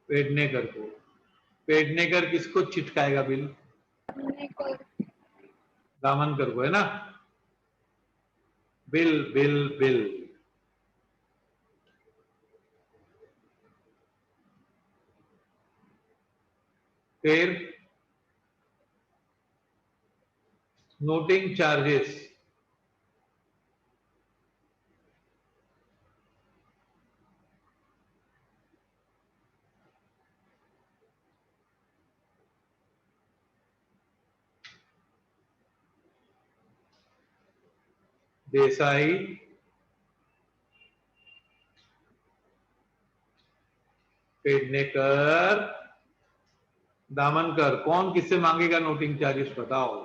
[SPEAKER 3] पेडनेकर को। पेडनेकर किसको चिटकाएगा बिल?
[SPEAKER 5] पेडनेकर।
[SPEAKER 3] दामनकर को, है ना? Bill bill bill. फिर नोटिंग चार्जेस, देसाई, पेडनेकर, दामनकर, कौन किससे मांगेगा नोटिंग चार्जेस बताओ?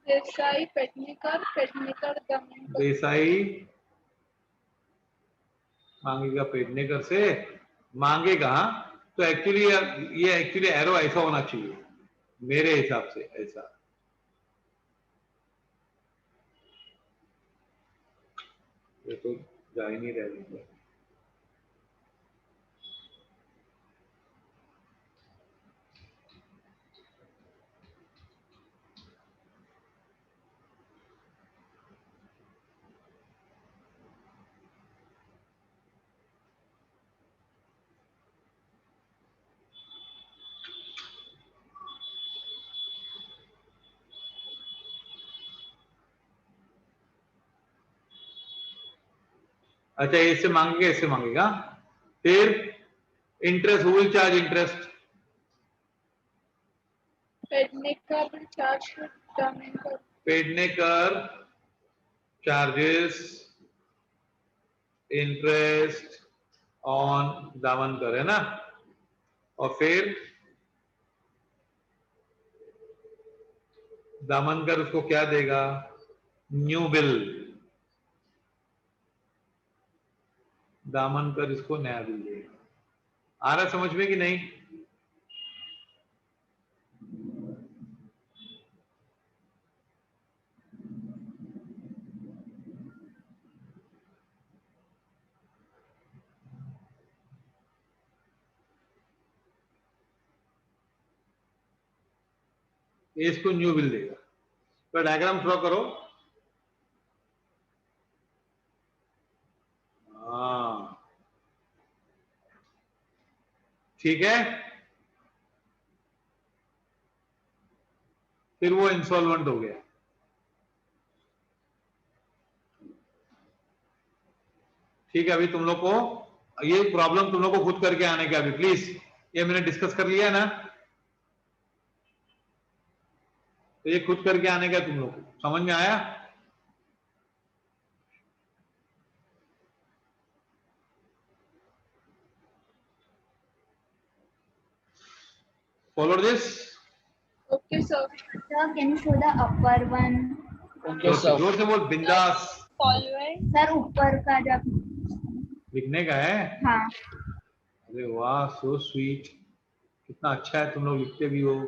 [SPEAKER 5] देसाई, पेडनेकर, पेडनेकर, दामनकर।
[SPEAKER 3] देसाई मांगेगा पेडनेकर से, मांगेगा। तो एक्चुअली ये एक्चुअली एरो ऐसा होना चाहिए मेरे हिसाब से, ऐसा। ये तो जा ही नहीं रहा। अच्छा, इससे मांगेगा, इससे मांगेगा। फिर interest, who will charge interest?
[SPEAKER 5] Pednekar will charge to Damankar.
[SPEAKER 3] Pednekar charges interest on Damankar, है ना? और फिर दामनकर उसको क्या देगा? New bill. दामनकर इसको नया बिल देगा। आ रहा समझ में कि नहीं? इसको न्यू बिल देगा। तो डायग्राम ड्रॉ करो। हाँ, ठीक है। फिर वो इंसॉल्वेंट हो गया। ठीक है, अभी तुम लोग को ये प्रॉब्लम तुम लोग को खुद करके आने का अभी प्लीज। ये मैंने डिस्कस कर लिया है ना, तो ये खुद करके आने का तुम लोग को समझ में आया? Follow this?
[SPEAKER 5] Okay, sir.
[SPEAKER 6] Sir, can you show the upper one?
[SPEAKER 4] Okay sir.
[SPEAKER 3] जोर से बोल, बिंदास।
[SPEAKER 5] Solvent.
[SPEAKER 6] सर ऊपर का जब
[SPEAKER 3] लिखने का है?
[SPEAKER 6] हाँ
[SPEAKER 3] अरे वाह, सो स्वीट। कितना अच्छा है, तुम लोग लिखते भी हो।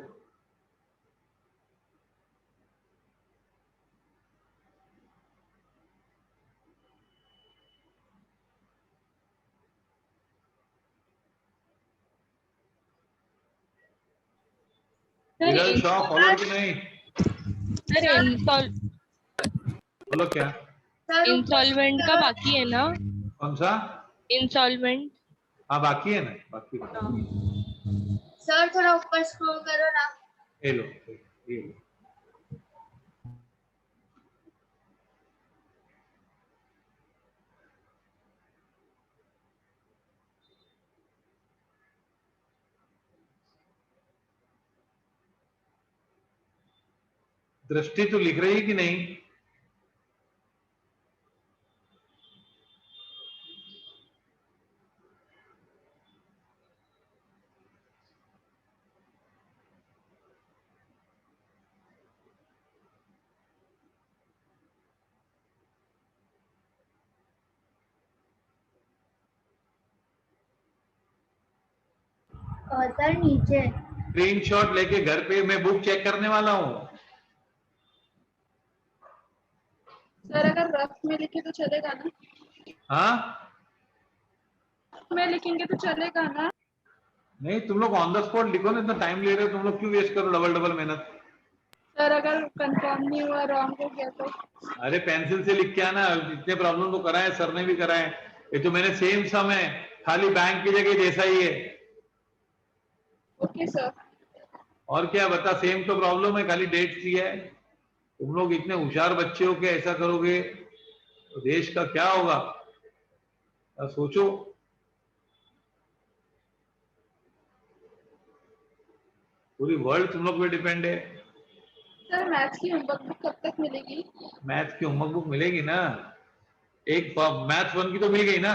[SPEAKER 3] विरल शॉ फॉलो कि नहीं? बोलो क्या?
[SPEAKER 5] इंसॉल्वेंट का बाकी है ना?
[SPEAKER 3] कौन सा?
[SPEAKER 5] इंसॉल्वेंट।
[SPEAKER 3] हाँ बाकी है ना, बाकी है।
[SPEAKER 6] सर थोड़ा ऊपर स्क्रॉल करो ना।
[SPEAKER 3] ये लो, ये लो। दृष्टि तो लिख रही है कि नहीं?
[SPEAKER 6] सर नीचे।
[SPEAKER 3] स्क्रीनशॉट लेके घर पे मैं बुक चेक करने वाला हूँ।
[SPEAKER 5] सर अगर रफ में लिखे तो चलेगा ना?
[SPEAKER 3] हाँ
[SPEAKER 5] रफ में लिखेंगे तो चलेगा ना?
[SPEAKER 3] नहीं, तुम लोग ऑन द स्पॉट लिखो ना, इतना टाइम ले रहे हो तुम लोग, क्यों वेस्ट करो डबल डबल मेहनत।
[SPEAKER 5] सर अगर कंफर्म नहीं हुआ, रॉन्ग हो गया तो?
[SPEAKER 3] अरे पेंसिल से लिख के आना, इतने प्रॉब्लम तो कराए, सर ने भी कराए। ये तो मैंने सेम सम है, खाली बैंक की जगह जैसा ही है।
[SPEAKER 5] Okay sir.
[SPEAKER 3] और क्या बता, सेम तो प्रॉब्लम है, खाली डेट सी है। तुम लोग इतने होशियार बच्चे हो कि ऐसा करोगे तो देश का क्या होगा, सोचो। पूरी वर्ल्ड तुम लोग पे डिपेंड है।
[SPEAKER 5] सर मैथ्स की होमवर्क बुक कब तक मिलेगी?
[SPEAKER 3] मैथ्स की होमवर्क बुक मिलेगी ना, एक मैथ्स 1 की तो मिल गई ना।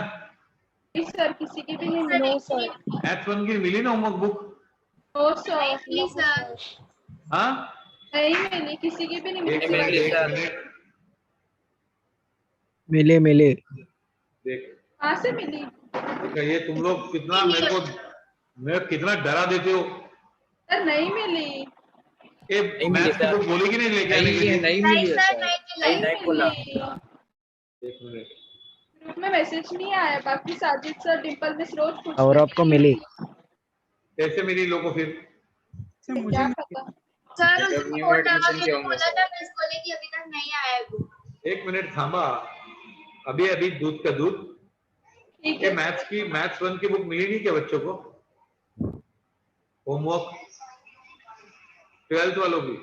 [SPEAKER 5] सर किसी की भी नहीं मिली?
[SPEAKER 8] No sir.
[SPEAKER 3] मैथ्स 1 की मिली ना होमवर्क बुक?
[SPEAKER 5] No sir.
[SPEAKER 3] हाँ
[SPEAKER 5] नहीं मिली, किसी की भी नहीं
[SPEAKER 3] एक
[SPEAKER 5] मिली।
[SPEAKER 3] मिनट, एक मिनट,
[SPEAKER 4] मिले
[SPEAKER 3] देख
[SPEAKER 5] कहाँ से मिली?
[SPEAKER 3] देखो, ये तुम लोग कितना मेरे कितना डरा देते हो।
[SPEAKER 5] सर नहीं मिली।
[SPEAKER 3] ये मैथ्स की बुक बोलेगी नहीं लेके आने के लिए?
[SPEAKER 6] नहीं सर नहीं
[SPEAKER 5] बोला।
[SPEAKER 3] एक मिनट,
[SPEAKER 5] ग्रुप में मैसेज नहीं आया, बाकी साजिद सर, डिम्पल मिस रोज पूछते
[SPEAKER 4] और आपको मिली?
[SPEAKER 3] कैसे मिली लोगों को फिर?
[SPEAKER 10] सर मुझे
[SPEAKER 5] क्या
[SPEAKER 10] नहीं-
[SPEAKER 5] पता।
[SPEAKER 6] सर
[SPEAKER 9] जब
[SPEAKER 6] उसको
[SPEAKER 9] न्यू
[SPEAKER 6] फोन
[SPEAKER 9] एडमिशन
[SPEAKER 6] लगा के
[SPEAKER 9] के
[SPEAKER 6] तो
[SPEAKER 9] होंगे
[SPEAKER 6] बोला
[SPEAKER 9] सर।
[SPEAKER 6] था मिस बोले कि अभी तक नहीं आया है वो।
[SPEAKER 3] एक मिनट थांबा, अभी अभी दूध का दूध।
[SPEAKER 5] ठीक
[SPEAKER 3] ये
[SPEAKER 5] है।
[SPEAKER 3] मैथ्स 1 की बुक मिलेगी क्या बच्चों को, होमवर्क 12th वालों की?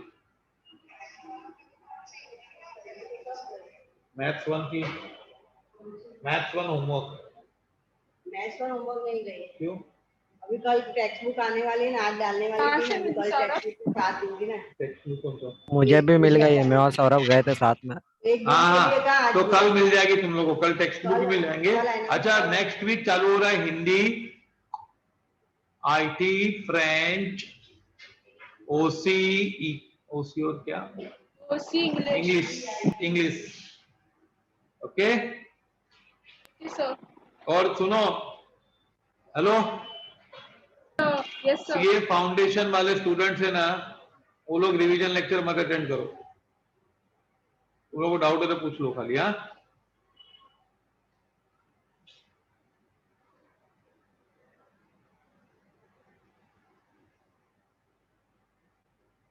[SPEAKER 3] मैथ्स 1 की, मैथ्स 1 होमवर्क।
[SPEAKER 11] मैथ्स का होमवर्क नहीं गई,
[SPEAKER 3] क्यों?
[SPEAKER 11] अभी कल टेक्स्ट बुक आने वाली है ना, आज डालने
[SPEAKER 5] कहाँ
[SPEAKER 11] वाली
[SPEAKER 5] से
[SPEAKER 11] थी,
[SPEAKER 5] मिली
[SPEAKER 11] कल
[SPEAKER 5] सारा?
[SPEAKER 11] टेक्स्ट बुक साथ दूंगी ना।
[SPEAKER 3] टेक्स्ट बुक कौन सा?
[SPEAKER 4] मुझे भी मिल गई है, मैं और सौरभ गए थे साथ में।
[SPEAKER 11] एक दिन के
[SPEAKER 3] हाँ
[SPEAKER 11] लिए कहा, आज
[SPEAKER 3] तो कल
[SPEAKER 11] दिया।
[SPEAKER 3] मिल जाएगी तुम लोगों को, कल टेक्स्ट बुक भी मिल जाएंगे।
[SPEAKER 11] कल आएंगे।
[SPEAKER 3] अच्छा, नेक्स्ट वीक चालू हो रहा है हिंदी, IT, फ्रेंच, ओसी और क्या,
[SPEAKER 5] ओसी
[SPEAKER 3] इंग्लिश। Okay
[SPEAKER 5] sir.
[SPEAKER 3] और सुनो, हेलो,
[SPEAKER 5] यस सर।
[SPEAKER 3] ये फाउंडेशन वाले स्टूडेंट्स है ना, वो लोग रिवीजन लेक्चर मत अटेंड करो। उन लोगों को डाउट है तो पूछ लो खाली। हाँ